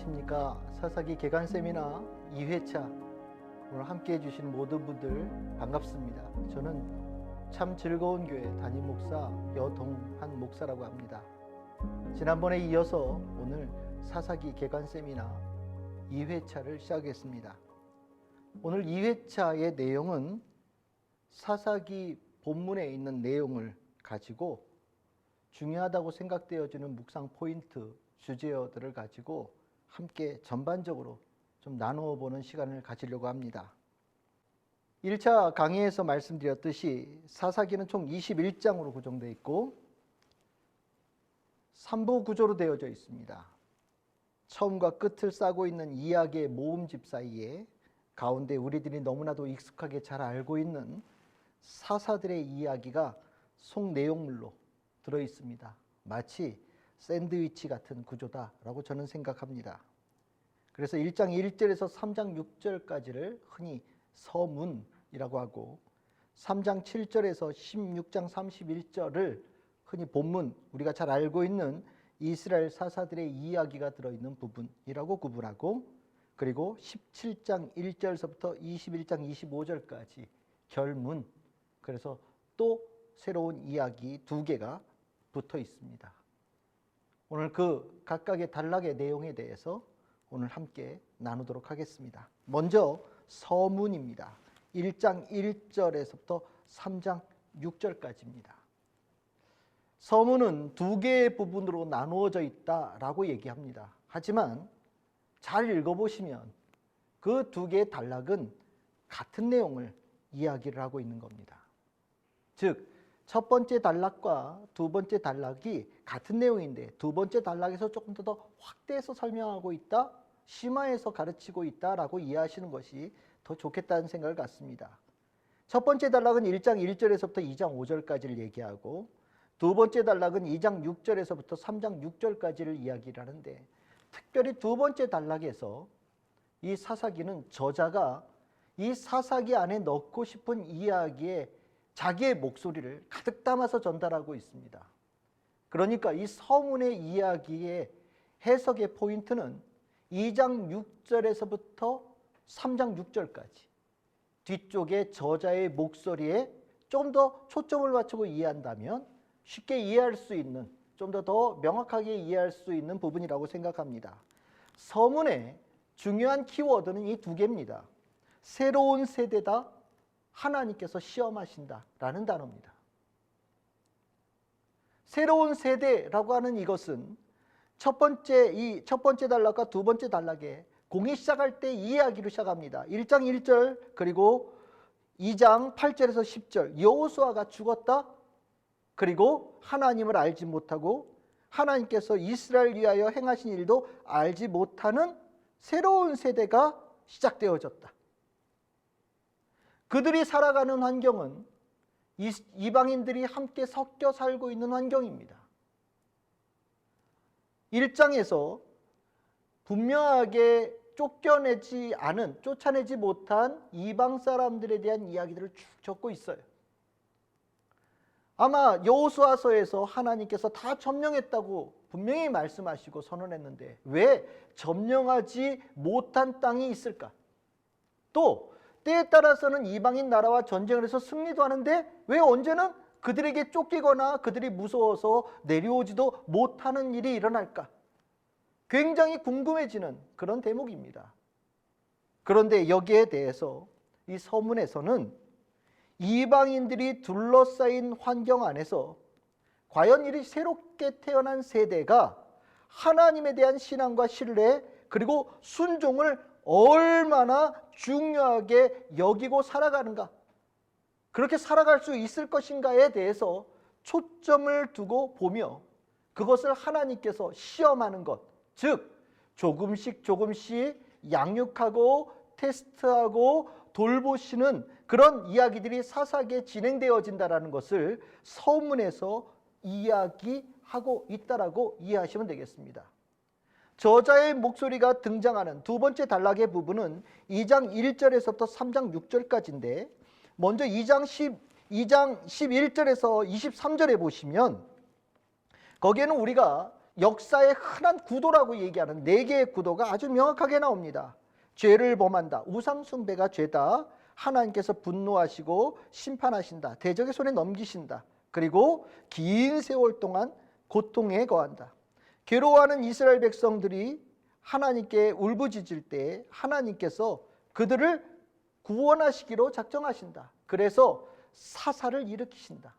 안녕하십니까. 사사기 개관 세미나 2회차 오늘 함께 해주신 모든 분들 반갑습니다. 저는 참 즐거운 교회 담임 목사 여동한 목사라고 합니다. 지난번에 이어서 오늘 사사기 개관 세미나 2회차를 시작했습니다. 오늘 2회차의 내용은 사사기 본문에 있는 내용을 가지고 중요하다고 생각되어지는 묵상 포인트, 주제어들을 가지고 함께 전반적으로 좀 나누어 보는 시간을 가지려고 합니다. 1차 강의에서 말씀드렸듯이 사사기는 총 21장으로 구성되어 있고 3부 구조로 되어져 있습니다. 처음과 끝을 싸고 있는 이야기의 모음집 사이에 가운데 우리들이 너무나도 익숙하게 잘 알고 있는 사사들의 이야기가 속 내용물로 들어 있습니다. 마치 샌드위치 같은 구조다라고 저는 생각합니다. 그래서 1장 1절에서 3장 6절까지를 흔히 서문이라고 하고 3장 7절에서 16장 31절을 흔히 본문, 우리가 잘 알고 있는 이스라엘 사사들의 이야기가 들어있는 부분이라고 구분하고, 그리고 17장 1절서부터 21장 25절까지 결문, 그래서 또 새로운 이야기 두 개가 붙어 있습니다. 오늘 그 각각의 단락의 내용에 대해서 오늘 함께 나누도록 하겠습니다. 먼저 서문입니다. 1장 1절에서부터 3장 6절까지입니다. 서문은 두 개의 부분으로 나누어져 있다라고 얘기합니다. 하지만 잘 읽어보시면 그 두 개의 단락은 같은 내용을 이야기를 하고 있는 겁니다. 즉, 첫 번째 단락과 두 번째 단락이 같은 내용인데 두 번째 단락에서 조금 더 확대해서 설명하고 있다, 심화해서 가르치고 있다라고 이해하시는 것이 더 좋겠다는 생각을 갖습니다. 첫 번째 단락은 1장 1절에서부터 2장 5절까지를 얘기하고 두 번째 단락은 2장 6절에서부터 3장 6절까지를 이야기를 하는데, 특별히 두 번째 단락에서 이 사사기는 저자가 이 사사기 안에 넣고 싶은 이야기에 자기의 목소리를 가득 담아서 전달하고 있습니다. 그러니까 이 서문의 이야기의 해석의 포인트는 2장 6절에서부터 3장 6절까지 뒤쪽에 저자의 목소리에 좀 더 초점을 맞추고 이해한다면 쉽게 이해할 수 있는, 좀 더 명확하게 이해할 수 있는 부분이라고 생각합니다. 서문의 중요한 키워드는 이 두 개입니다. 새로운 세대다, 하나님께서 시험하신다라는 단어입니다. 새로운 세대라고 하는 이것은 첫 번째 단락과 두 번째 단락에 공의 시작할 때 이 이야기로 시작합니다. 1장 1절 그리고 2장 8절에서 10절, 여호수아가 죽었다, 그리고 하나님을 알지 못하고 하나님께서 이스라엘 위하여 행하신 일도 알지 못하는 새로운 세대가 시작되어졌다. 그들이 살아가는 환경은 이방인들이 함께 섞여 살고 있는 환경입니다. 1장에서 분명하게 쫓아내지 못한 이방 사람들에 대한 이야기들을 쭉 적고 있어요. 아마 여호수아서에서 하나님께서 다 점령했다고 분명히 말씀하시고 선언했는데 왜 점령하지 못한 땅이 있을까? 또 때에 따라서는 이방인 나라와 전쟁을 해서 승리도 하는데 왜 언제는 그들에게 쫓기거나 그들이 무서워서 내려오지도 못하는 일이 일어날까? 굉장히 궁금해지는 그런 대목입니다. 그런데 여기에 대해서 이 서문에서는 이방인들이 둘러싸인 환경 안에서 과연 이 새롭게 태어난 세대가 하나님에 대한 신앙과 신뢰 그리고 순종을 얼마나 중요하게 여기고 살아가는가, 그렇게 살아갈 수 있을 것인가에 대해서 초점을 두고 보며 그것을 하나님께서 시험하는 것, 즉 조금씩 양육하고 테스트하고 돌보시는 그런 이야기들이 사사기에 진행되어진다는 것을 서문에서 이야기하고 있다라고 이해하시면 되겠습니다. 저자의 목소리가 등장하는 두 번째 단락의 부분은 2장 1절에서부터 3장 6절까지인데, 먼저 2장 11절에서 23절에 보시면 거기에는 우리가 역사의 흔한 구도라고 얘기하는 4개의 구도가 아주 명확하게 나옵니다. 죄를 범한다. 우상 숭배가 죄다. 하나님께서 분노하시고 심판하신다. 대적의 손에 넘기신다. 그리고 긴 세월 동안 고통에 거한다. 괴로워하는 이스라엘 백성들이 하나님께 울부짖을 때 하나님께서 그들을 구원하시기로 작정하신다. 그래서 사사를 일으키신다.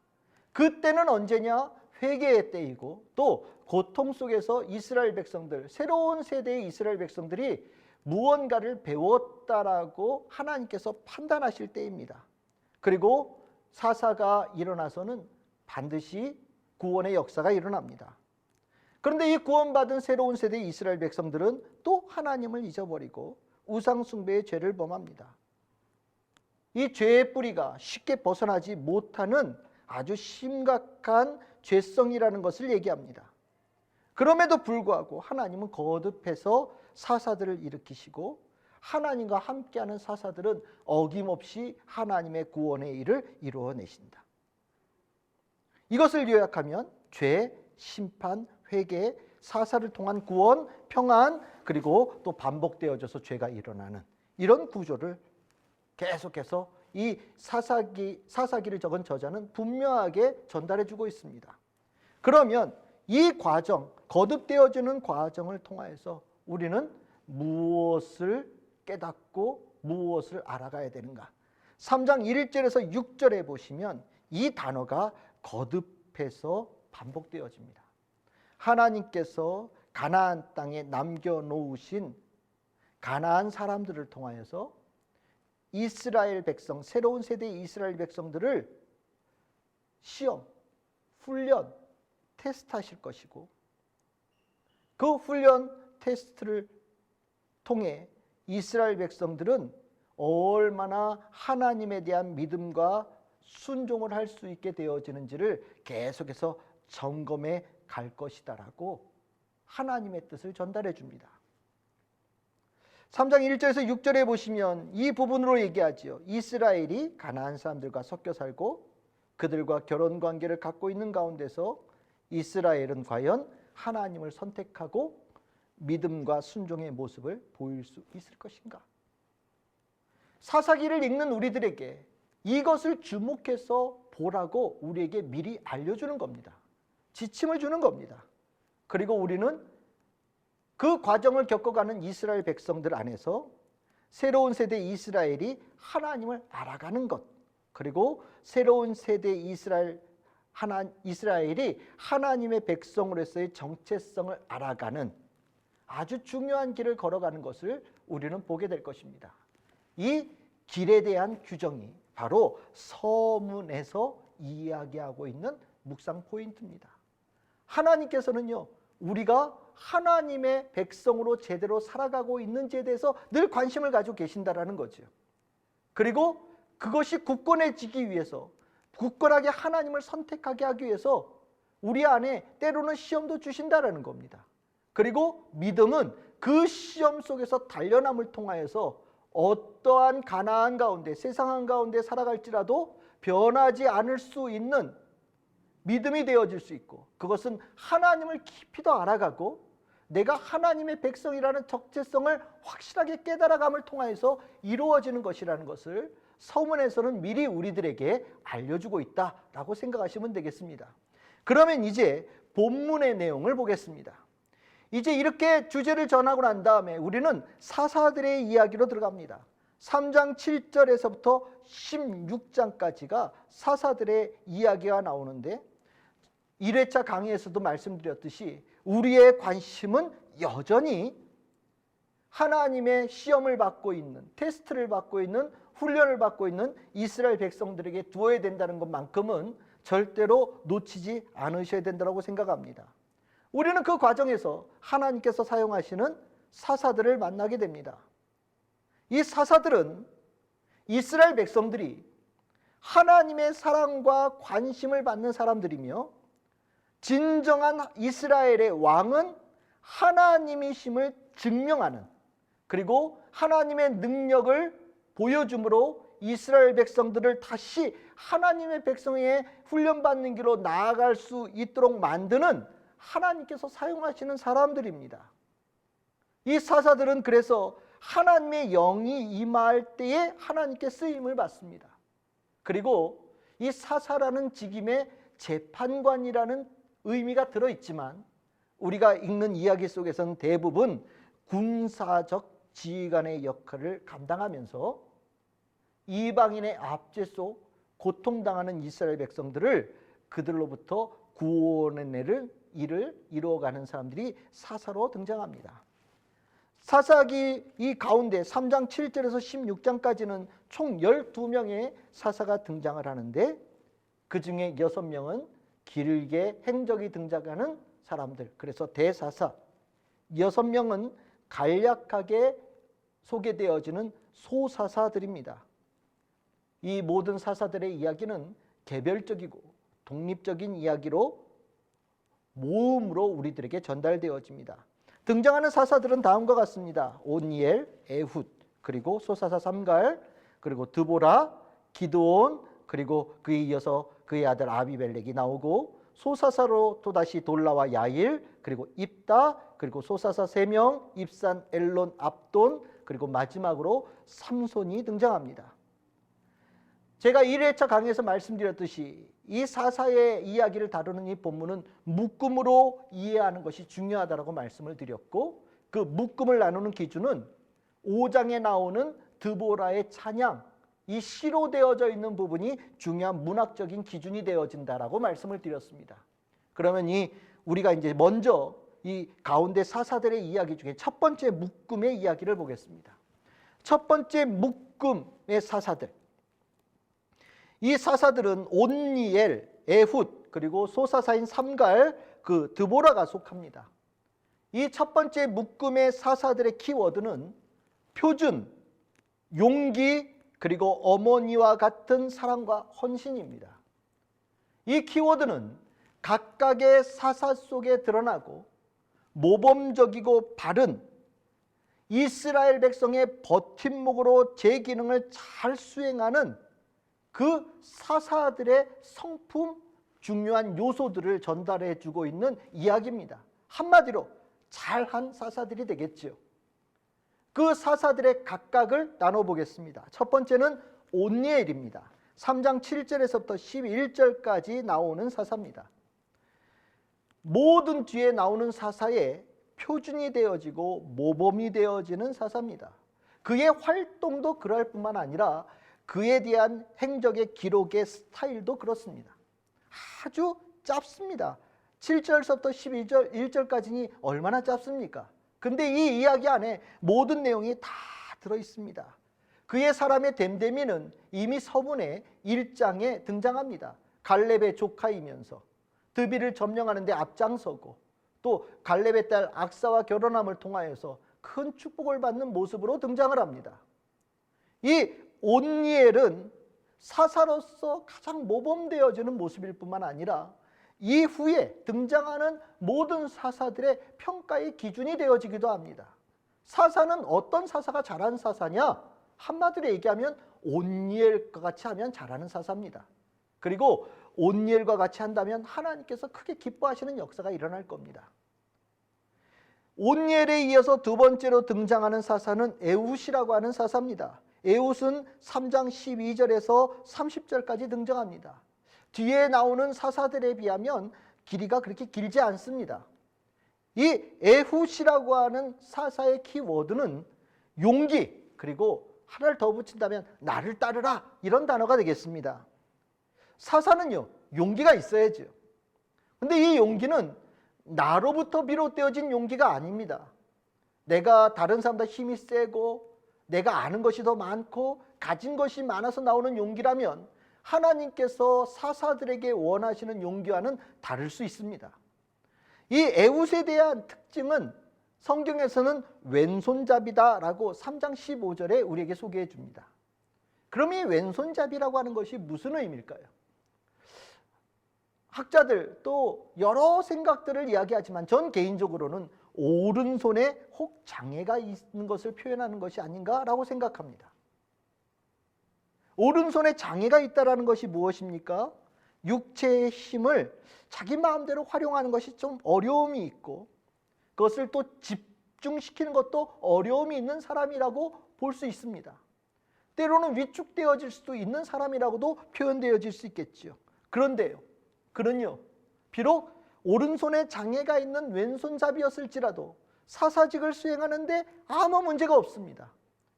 그때는 언제냐? 회개의 때이고 또 고통 속에서 이스라엘 백성들, 새로운 세대의 이스라엘 백성들이 무언가를 배웠다라고 하나님께서 판단하실 때입니다. 그리고 사사가 일어나서는 반드시 구원의 역사가 일어납니다. 그런데 이 구원받은 새로운 세대의 이스라엘 백성들은 또 하나님을 잊어버리고 우상 숭배의 죄를 범합니다. 이 죄의 뿌리가 쉽게 벗어나지 못하는 아주 심각한 죄성이라는 것을 얘기합니다. 그럼에도 불구하고 하나님은 거듭해서 사사들을 일으키시고 하나님과 함께하는 사사들은 어김없이 하나님의 구원의 일을 이루어내신다. 이것을 요약하면 죄, 심판, 회개, 사사를 통한 구원, 평안, 그리고 또 반복되어져서 죄가 일어나는 이런 구조를 계속해서 이 사사기를 적은 저자는 분명하게 전달해주고 있습니다. 그러면 이 과정, 거듭되어지는 과정을 통하여서 우리는 무엇을 깨닫고 무엇을 알아가야 되는가? 3장 1절에서 6절에 보시면 이 단어가 거듭해서 반복되어집니다. 하나님께서 가나안 땅에 남겨놓으신 가나안 사람들을 통하여서 이스라엘 백성, 새로운 세대의 이스라엘 백성들을 시험, 훈련, 테스트하실 것이고 그 훈련, 테스트를 통해 이스라엘 백성들은 얼마나 하나님에 대한 믿음과 순종을 할 수 있게 되어지는지를 계속해서 점검해 갈 것이다라고 하나님의 뜻을 전달해 줍니다. 3장 1절에서 6절에 보시면 이 부분으로 얘기하지요. 이스라엘이 가나안 사람들과 섞여 살고 그들과 결혼 관계를 갖고 있는 가운데서 이스라엘은 과연 하나님을 선택하고 믿음과 순종의 모습을 보일 수 있을 것인가? 사사기를 읽는 우리들에게 이것을 주목해서 보라고 우리에게 미리 알려주는 겁니다. 지침을 주는 겁니다. 그리고 우리는 그 과정을 겪어가는 이스라엘 백성들 안에서 새로운 세대 이스라엘이 하나님을 알아가는 것, 그리고 새로운 세대 이스라엘이 하나님의 백성으로서의 정체성을 알아가는 아주 중요한 길을 걸어가는 것을 우리는 보게 될 것입니다. 이 길에 대한 규정이 바로 서문에서 이야기하고 있는 묵상 포인트입니다. 하나님께서는요, 우리가 하나님의 백성으로 제대로 살아가고 있는지에 대해서 늘 관심을 가지고 계신다라는 거죠. 그리고 그것이 굳건해지기 위해서, 굳건하게 하나님을 선택하게 하기 위해서 우리 안에 때로는 시험도 주신다라는 겁니다. 그리고 믿음은 그 시험 속에서 단련함을 통하여서 어떠한 가나안 가운데, 세상 가운데 살아갈지라도 변하지 않을 수 있는 믿음이 되어질 수 있고, 그것은 하나님을 깊이 더 알아가고 내가 하나님의 백성이라는 적재성을 확실하게 깨달아감을 통하여서 이루어지는 것이라는 것을 서문에서는 미리 우리들에게 알려주고 있다라고 생각하시면 되겠습니다. 그러면 이제 본문의 내용을 보겠습니다. 이제 이렇게 주제를 전하고 난 다음에 우리는 사사들의 이야기로 들어갑니다. 3장 7절에서부터 16장까지가 사사들의 이야기가 나오는데, 1회차 강의에서도 말씀드렸듯이 우리의 관심은 여전히 하나님의 시험을 받고 있는, 테스트를 받고 있는, 훈련을 받고 있는 이스라엘 백성들에게 두어야 된다는 것만큼은 절대로 놓치지 않으셔야 된다고 생각합니다. 우리는 그 과정에서 하나님께서 사용하시는 사사들을 만나게 됩니다. 이 사사들은 이스라엘 백성들이 하나님의 사랑과 관심을 받는 사람들이며, 진정한 이스라엘의 왕은 하나님이심을 증명하는, 그리고 하나님의 능력을 보여줌으로 이스라엘 백성들을 다시 하나님의 백성의 훈련받는 길로 나아갈 수 있도록 만드는 하나님께서 사용하시는 사람들입니다. 이 사사들은 그래서 하나님의 영이 임할 때에 하나님께 쓰임을 받습니다. 그리고 이 사사라는 직임에 재판관이라는 의미가 들어있지만 우리가 읽는 이야기 속에서는 대부분 군사적 지휘관의 역할을 감당하면서 이방인의 압제 속 고통당하는 이스라엘 백성들을 그들로부터 구원의 일을 이루어가는 사람들이 사사로 등장합니다. 사사기 이 가운데 3장 7절에서 16장까지는 총 12명의 사사가 등장을 하는데 그 중에 6명은 길게 행적이 등장하는 사람들, 그래서 대사사, 6명은 간략하게 소개되어지는 소사사들입니다. 이 모든 사사들의 이야기는 개별적이고 독립적인 이야기로 모음으로 우리들에게 전달되어집니다. 등장하는 사사들은 다음과 같습니다. 온니엘, 에훗, 그리고 소사사 삼갈, 그리고 드보라, 기드온, 그리고 그에 이어서 그의 아들 아비멜렉이 나오고 소사사로 또다시 돌라와 야일, 그리고 입다, 그리고 소사사 3명, 입산, 엘론, 압돈, 그리고 마지막으로 삼손이 등장합니다. 제가 1회차 강의에서 말씀드렸듯이 이 사사의 이야기를 다루는 이 본문은 묶음으로 이해하는 것이 중요하다고 말씀을 드렸고 그 묶음을 나누는 기준은 5장에 나오는 드보라의 찬양, 이 시로 되어져 있는 부분이 중요한 문학적인 기준이 되어진다라고 말씀을 드렸습니다. 그러면 우리가 이제 먼저 이 가운데 사사들의 이야기 중에 첫 번째 묶음의 이야기를 보겠습니다. 첫 번째 묶음의 사사들. 이 사사들은 온니엘, 에훗, 그리고 소사사인 삼갈, 그 드보라가 속합니다. 이 첫 번째 묶음의 사사들의 키워드는 표준, 용기, 그리고 어머니와 같은 사랑과 헌신입니다. 이 키워드는 각각의 사사 속에 드러나고 모범적이고 바른 이스라엘 백성의 버팀목으로 제 기능을 잘 수행하는 그 사사들의 성품, 중요한 요소들을 전달해 주고 있는 이야기입니다. 한마디로 잘한 사사들이 되겠죠. 그 사사들의 각각을 나눠보겠습니다. 첫 번째는 온니엘입니다. 3장 7절에서부터 11절까지 나오는 사사입니다. 모든 뒤에 나오는 사사의 표준이 되어지고 모범이 되어지는 사사입니다. 그의 활동도 그럴 뿐만 아니라 그에 대한 행적의 기록의 스타일도 그렇습니다. 아주 짧습니다. 7절서부터 12절, 1절까지니 얼마나 짧습니까? 근데 이 이야기 안에 모든 내용이 다 들어있습니다. 그의 사람의 댐데미는 이미 서문의 1장에 등장합니다. 갈렙의 조카이면서 드비를 점령하는 데 앞장서고 또 갈렙의 딸 악사와 결혼함을 통하여서 큰 축복을 받는 모습으로 등장을 합니다. 이 온니엘은 사사로서 가장 모범되어지는 모습일 뿐만 아니라 이후에 등장하는 모든 사사들의 평가의 기준이 되어지기도 합니다. 사사는 어떤 사사가 잘하는 사사냐? 한마디로 얘기하면 온니엘과 같이 하면 잘하는 사사입니다. 그리고 온니엘과 같이 한다면 하나님께서 크게 기뻐하시는 역사가 일어날 겁니다. 온니엘에 이어서 두 번째로 등장하는 사사는 에훗이라고 하는 사사입니다. 에훗은 3장 12절에서 30절까지 등장합니다. 뒤에 나오는 사사들에 비하면 길이가 그렇게 길지 않습니다. 이 에훗이라고 하는 사사의 키워드는 용기, 그리고 하나를 더 붙인다면 나를 따르라, 이런 단어가 되겠습니다. 사사는요, 용기가 있어야죠. 근데 이 용기는 나로부터 비롯되어진 용기가 아닙니다. 내가 다른 사람보다 힘이 세고 내가 아는 것이 더 많고 가진 것이 많아서 나오는 용기라면 하나님께서 사사들에게 원하시는 용기와는 다를 수 있습니다. 이 에훗에 대한 특징은 성경에서는 왼손잡이다라고 3장 15절에 우리에게 소개해 줍니다. 그럼 이 왼손잡이라고 하는 것이 무슨 의미일까요? 학자들 또 여러 생각들을 이야기하지만 전 개인적으로는 오른손에 혹 장애가 있는 것을 표현하는 것이 아닌가라고 생각합니다. 오른손에 장애가 있다는 것이 무엇입니까? 육체의 힘을 자기 마음대로 활용하는 것이 좀 어려움이 있고 그것을 또 집중시키는 것도 어려움이 있는 사람이라고 볼 수 있습니다. 때로는 위축되어질 수도 있는 사람이라고도 표현되어질 수 있겠지요. 그런데요, 그는요, 비록 오른손에 장애가 있는 왼손잡이였을지라도 사사직을 수행하는데 아무 문제가 없습니다.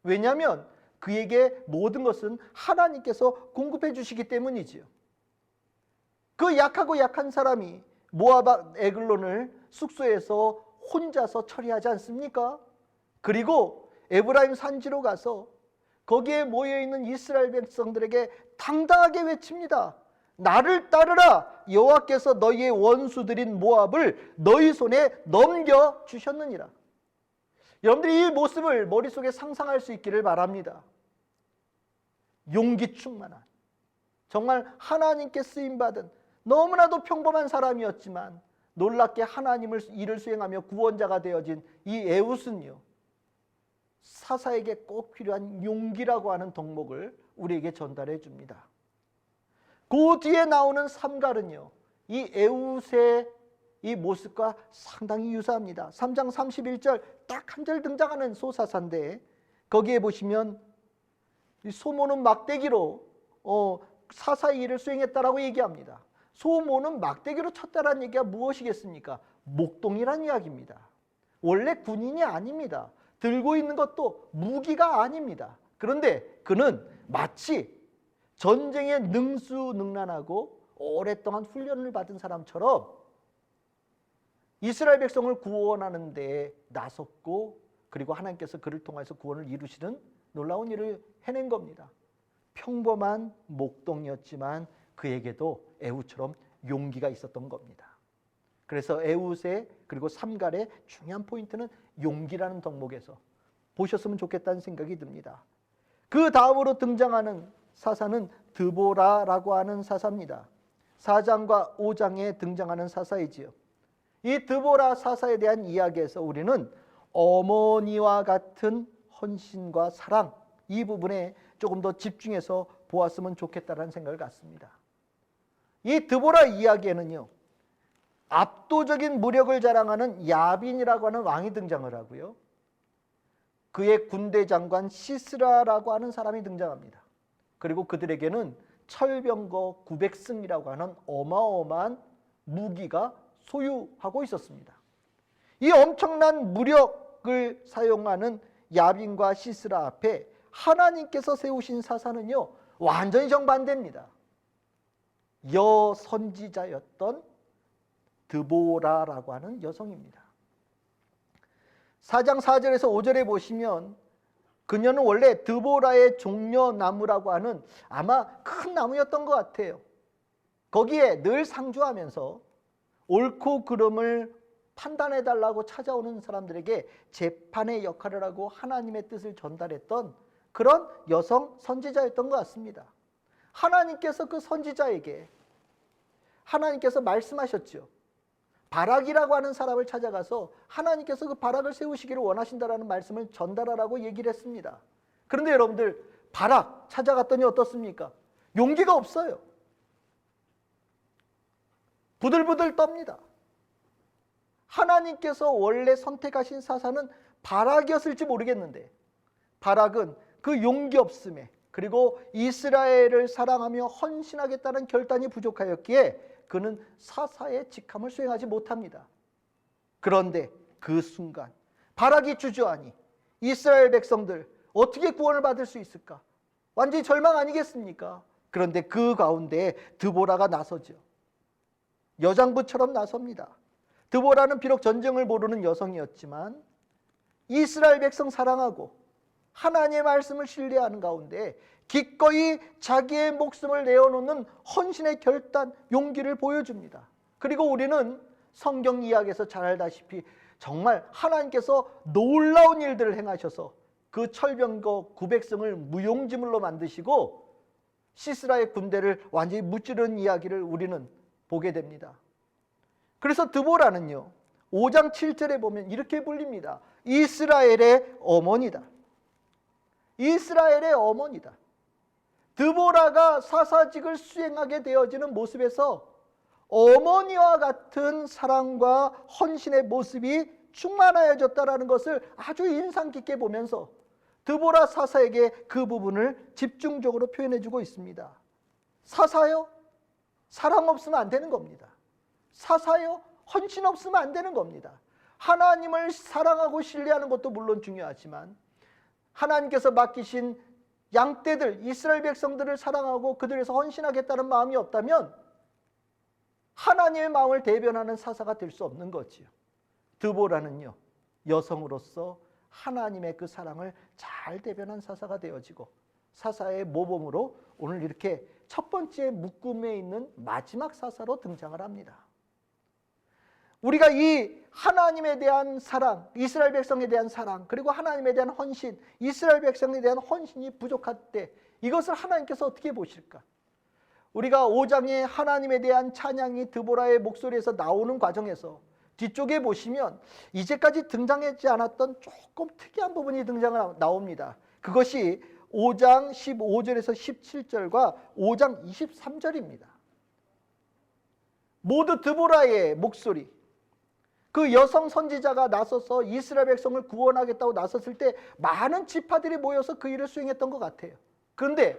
왜냐하면 그에게 모든 것은 하나님께서 공급해 주시기 때문이지요. 그 약하고 약한 사람이 모압 에글론을 숙소에서 혼자서 처리하지 않습니까? 그리고 에브라임 산지로 가서 거기에 모여있는 이스라엘 백성들에게 당당하게 외칩니다. 나를 따르라. 여호와께서 너희의 원수들인 모압을 너희 손에 넘겨주셨느니라. 여러분들이 이 모습을 머릿속에 상상할 수 있기를 바랍니다. 용기 충만한, 정말 하나님께 쓰임받은 너무나도 평범한 사람이었지만 놀랍게 하나님을 일을 수행하며 구원자가 되어진 이 에훗은요, 사사에게 꼭 필요한 용기라고 하는 덕목을 우리에게 전달해 줍니다. 그 뒤에 나오는 삼갈은요, 이 에훗의 이 모습과 상당히 유사합니다. 3장 31절 딱 한 절 등장하는 소사사인데 거기에 보시면 이 소모는 막대기로 사사의 일을 수행했다라고 얘기합니다. 소모는 막대기로 쳤다라는 얘기가 무엇이겠습니까? 목동이란 이야기입니다. 원래 군인이 아닙니다. 들고 있는 것도 무기가 아닙니다. 그런데 그는 마치 전쟁에 능수능란하고 오랫동안 훈련을 받은 사람처럼 이스라엘 백성을 구원하는 데 나섰고 그리고 하나님께서 그를 통해서 구원을 이루시는 놀라운 일을 해낸 겁니다. 평범한 목동이었지만 그에게도 에훗처럼 용기가 있었던 겁니다. 그래서 에훗의 그리고 삼갈의 중요한 포인트는 용기라는 덕목에서 보셨으면 좋겠다는 생각이 듭니다. 그 다음으로 등장하는 사사는 드보라라고 하는 사사입니다. 4장과 5장에 등장하는 사사이지요. 이 드보라 사사에 대한 이야기에서 우리는 어머니와 같은 헌신과 사랑, 이 부분에 조금 더 집중해서 보았으면 좋겠다는 생각을 갖습니다. 이 드보라 이야기에는요, 압도적인 무력을 자랑하는 야빈이라고 하는 왕이 등장을 하고요, 그의 군대 장관 시스라라고 하는 사람이 등장합니다. 그리고 그들에게는 철병거 900승이라고 하는 어마어마한 무기가 소유하고 있었습니다. 이 엄청난 무력을 사용하는 야빈과 시스라 앞에 하나님께서 세우신 사사는요, 완전히 정반대입니다. 여선지자였던 드보라라고 하는 여성입니다. 4장 4절에서 5절에 보시면 그녀는 원래 드보라의 종려나무라고 하는 아마 큰 나무였던 것 같아요. 거기에 늘 상주하면서 옳고 그름을 판단해달라고 찾아오는 사람들에게 재판의 역할을 하고 하나님의 뜻을 전달했던 그런 여성 선지자였던 것 같습니다. 하나님께서 그 선지자에게 하나님께서 말씀하셨죠. 바락이라고 하는 사람을 찾아가서 하나님께서 그 바락을 세우시기를 원하신다라는 말씀을 전달하라고 얘기를 했습니다. 그런데 여러분들, 바락 찾아갔더니 어떻습니까? 용기가 없어요. 부들부들 떱니다. 하나님께서 원래 선택하신 사사는 바락이었을지 모르겠는데 바락은 그 용기 없음에 그리고 이스라엘을 사랑하며 헌신하겠다는 결단이 부족하였기에 그는 사사의 직함을 수행하지 못합니다. 그런데 그 순간 바락이 주저하니 이스라엘 백성들 어떻게 구원을 받을 수 있을까? 완전히 절망 아니겠습니까? 그런데 그 가운데 드보라가 나서죠. 여장부처럼 나섭니다. 드보라는 비록 전쟁을 모르는 여성이었지만 이스라엘 백성 사랑하고 하나님의 말씀을 신뢰하는 가운데 기꺼이 자기의 목숨을 내어놓는 헌신의 결단, 용기를 보여줍니다. 그리고 우리는 성경 이야기에서 잘 알다시피 정말 하나님께서 놀라운 일들을 행하셔서 그 철병거 900승을 무용지물로 만드시고 시스라의 군대를 완전히 무찌르는 이야기를 우리는 보게 됩니다. 그래서 드보라는요, 5장 7절에 보면 이렇게 불립니다. 이스라엘의 어머니다. 이스라엘의 어머니다. 드보라가 사사직을 수행하게 되어지는 모습에서 어머니와 같은 사랑과 헌신의 모습이 충만하여졌다라는 것을 아주 인상 깊게 보면서 드보라 사사에게 그 부분을 집중적으로 표현해주고 있습니다. 사사요? 사랑 없으면 안 되는 겁니다. 사사요? 헌신 없으면 안 되는 겁니다. 하나님을 사랑하고 신뢰하는 것도 물론 중요하지만 하나님께서 맡기신 양떼들, 이스라엘 백성들을 사랑하고 그들에서 헌신하겠다는 마음이 없다면 하나님의 마음을 대변하는 사사가 될 수 없는 거지요. 드보라는요, 여성으로서 하나님의 그 사랑을 잘 대변한 사사가 되어지고 사사의 모범으로 오늘 이렇게 첫 번째 묶음에 있는 마지막 사사로 등장을 합니다. 우리가 이 하나님에 대한 사랑, 이스라엘 백성에 대한 사랑, 그리고 하나님에 대한 헌신, 이스라엘 백성에 대한 헌신이 부족할 때 이것을 하나님께서 어떻게 보실까? 우리가 5장에 하나님에 대한 찬양이 드보라의 목소리에서 나오는 과정에서 뒤쪽에 보시면 이제까지 등장하지 않았던 조금 특이한 부분이 나옵니다. 그것이 5장 15절에서 17절과 5장 23절입니다. 모두 드보라의 목소리, 그 여성 선지자가 나서서 이스라엘 백성을 구원하겠다고 나섰을 때 많은 지파들이 모여서 그 일을 수행했던 것 같아요. 그런데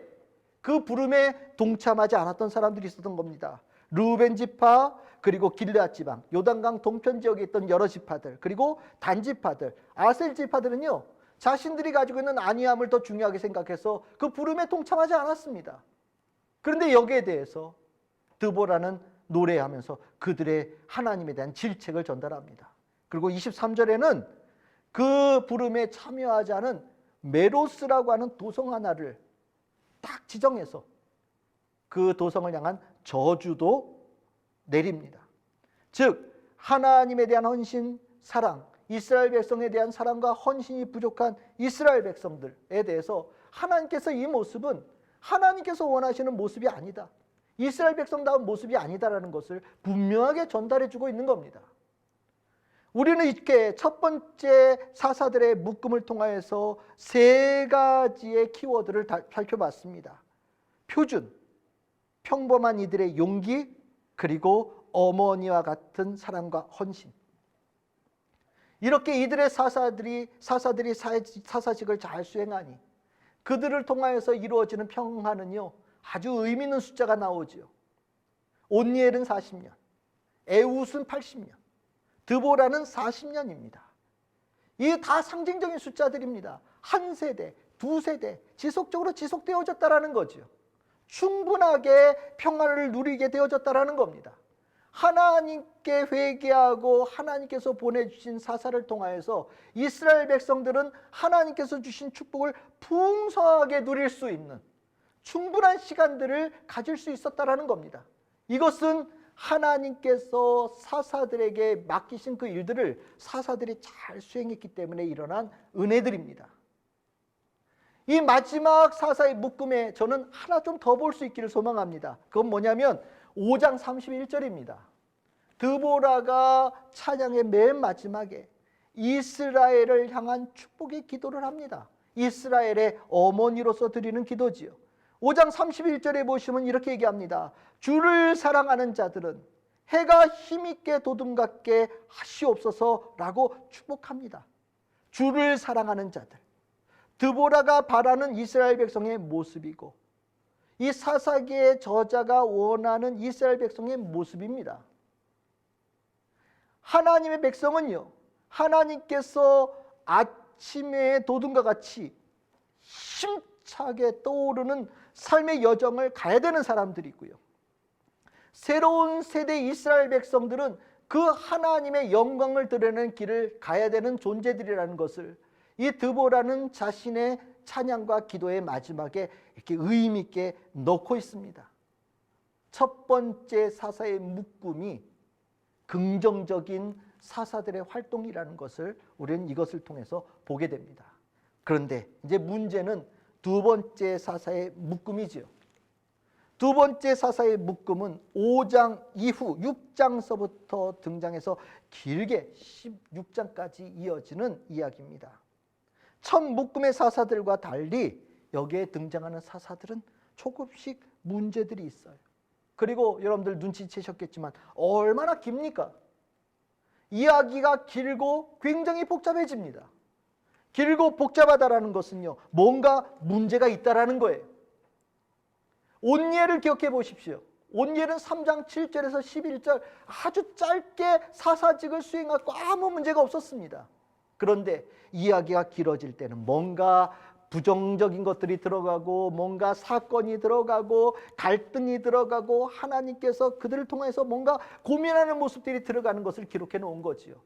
그 부름에 동참하지 않았던 사람들이 있었던 겁니다. 르우벤 지파, 그리고 길르앗 지방, 요단강 동편 지역에 있던 여러 지파들, 그리고 단 지파들, 아셀 지파들은요, 자신들이 가지고 있는 안위함을 더 중요하게 생각해서 그 부름에 동참하지 않았습니다. 그런데 여기에 대해서 드보라는 노래하면서 그들의 하나님에 대한 질책을 전달합니다. 그리고 23절에는 그 부름에 참여하지 않은 메로스라고 하는 도성 하나를 딱 지정해서 그 도성을 향한 저주도 내립니다. 즉 하나님에 대한 헌신, 사랑, 이스라엘 백성에 대한 사랑과 헌신이 부족한 이스라엘 백성들에 대해서 하나님께서 이 모습은 하나님께서 원하시는 모습이 아니다, 이스라엘 백성다운 모습이 아니다라는 것을 분명하게 전달해주고 있는 겁니다. 우리는 이렇게 첫 번째 사사들의 묶음을 통하여서 세 가지의 키워드를 살펴봤습니다. 표준, 평범한 이들의 용기, 그리고 어머니와 같은 사랑과 헌신. 이렇게 이들의 사사들이 사사직을 잘 수행하니 그들을 통하여서 이루어지는 평화는요, 아주 의미 있는 숫자가 나오죠. 온니엘은 40년, 에웃은 80년, 드보라는 40년입니다. 이게 다 상징적인 숫자들입니다. 한 세대, 두 세대 지속적으로 지속되어졌다라는 거죠. 충분하게 평화를 누리게 되어졌다라는 겁니다. 하나님께 회개하고 하나님께서 보내주신 사사를 통하여서 이스라엘 백성들은 하나님께서 주신 축복을 풍성하게 누릴 수 있는 충분한 시간들을 가질 수 있었다라는 겁니다. 이것은 하나님께서 사사들에게 맡기신 그 일들을 사사들이 잘 수행했기 때문에 일어난 은혜들입니다. 이 마지막 사사의 묶음에 저는 하나 좀 더 볼 수 있기를 소망합니다. 그건 뭐냐면 5장 31절입니다. 드보라가 찬양의 맨 마지막에 이스라엘을 향한 축복의 기도를 합니다. 이스라엘의 어머니로서 드리는 기도지요. 5장 31절에 보시면 이렇게 얘기합니다. 주를 사랑하는 자들은 해가 힘있게 도둠같게 하시옵소서라고 축복합니다. 주를 사랑하는 자들, 드보라가 바라는 이스라엘 백성의 모습이고 이 사사기의 저자가 원하는 이스라엘 백성의 모습입니다. 하나님의 백성은요, 하나님께서 아침의 도둠과 같이 힘차게 떠오르는 삶의 여정을 가야 되는 사람들이고요, 새로운 세대 이스라엘 백성들은 그 하나님의 영광을 드러내는 길을 가야 되는 존재들이라는 것을 이 드보라는 자신의 찬양과 기도의 마지막에 이렇게 의미 있게 넣고 있습니다. 첫 번째 사사의 묶음이 긍정적인 사사들의 활동이라는 것을 우리는 이것을 통해서 보게 됩니다. 그런데 이제 문제는 두 번째 사사의 묶음이지요. 두 번째 사사의 묶음은 5장 이후 6장서부터 등장해서 길게 16장까지 이어지는 이야기입니다. 첫 묶음의 사사들과 달리 여기에 등장하는 사사들은 조금씩 문제들이 있어요. 그리고 여러분들 눈치채셨겠지만 얼마나 깁니까? 이야기가 길고 굉장히 복잡해집니다. 길고 복잡하다라는 것은요, 뭔가 문제가 있다라는 거예요. 온예를 기억해 보십시오. 온예는 3장 7절에서 11절 아주 짧게 사사직을 수행하고 아무 문제가 없었습니다. 그런데 이야기가 길어질 때는 뭔가 부정적인 것들이 들어가고 뭔가 사건이 들어가고 갈등이 들어가고 하나님께서 그들을 통해서 뭔가 고민하는 모습들이 들어가는 것을 기록해 놓은 거지요.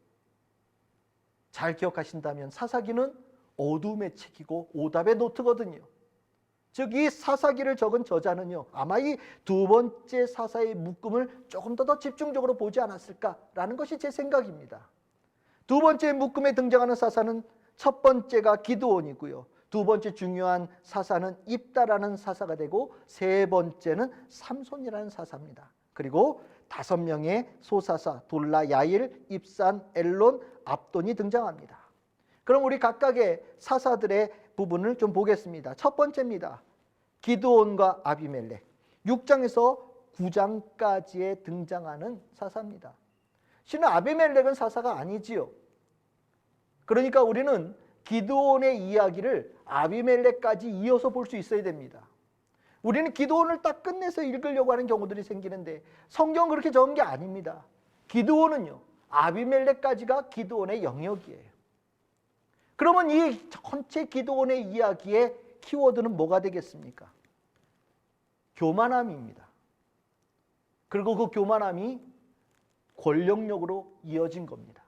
잘 기억하신다면 사사기는 어둠의 책이고 오답의 노트거든요. 즉 이 사사기를 적은 저자는요, 아마 이 두 번째 사사의 묶음을 조금 더 집중적으로 보지 않았을까라는 것이 제 생각입니다. 두 번째 묶음에 등장하는 사사는 첫 번째가 기드온이고요, 두 번째 중요한 사사는 입다라는 사사가 되고 세 번째는 삼손이라는 사사입니다. 그리고 5명의 소사사 돌라, 야일, 입산, 엘론, 압돈이 등장합니다. 그럼 우리 각각의 사사들의 부분을 좀 보겠습니다. 첫 번째입니다. 기드온과 아비멜렉. 6장에서 9장까지에 등장하는 사사입니다. 실은 아비멜렉은 사사가 아니지요. 그러니까 우리는 기드온의 이야기를 아비멜렉까지 이어서 볼 수 있어야 됩니다. 우리는 기드온을 딱 끝내서 읽으려고 하는 경우들이 생기는데 성경은 그렇게 적은 게 아닙니다. 기드온은요, 아비멜렉까지가 기드온의 영역이에요. 그러면 이 전체 기드온의 이야기의 키워드는 뭐가 되겠습니까? 교만함입니다. 그리고 그 교만함이 권력력으로 이어진 겁니다.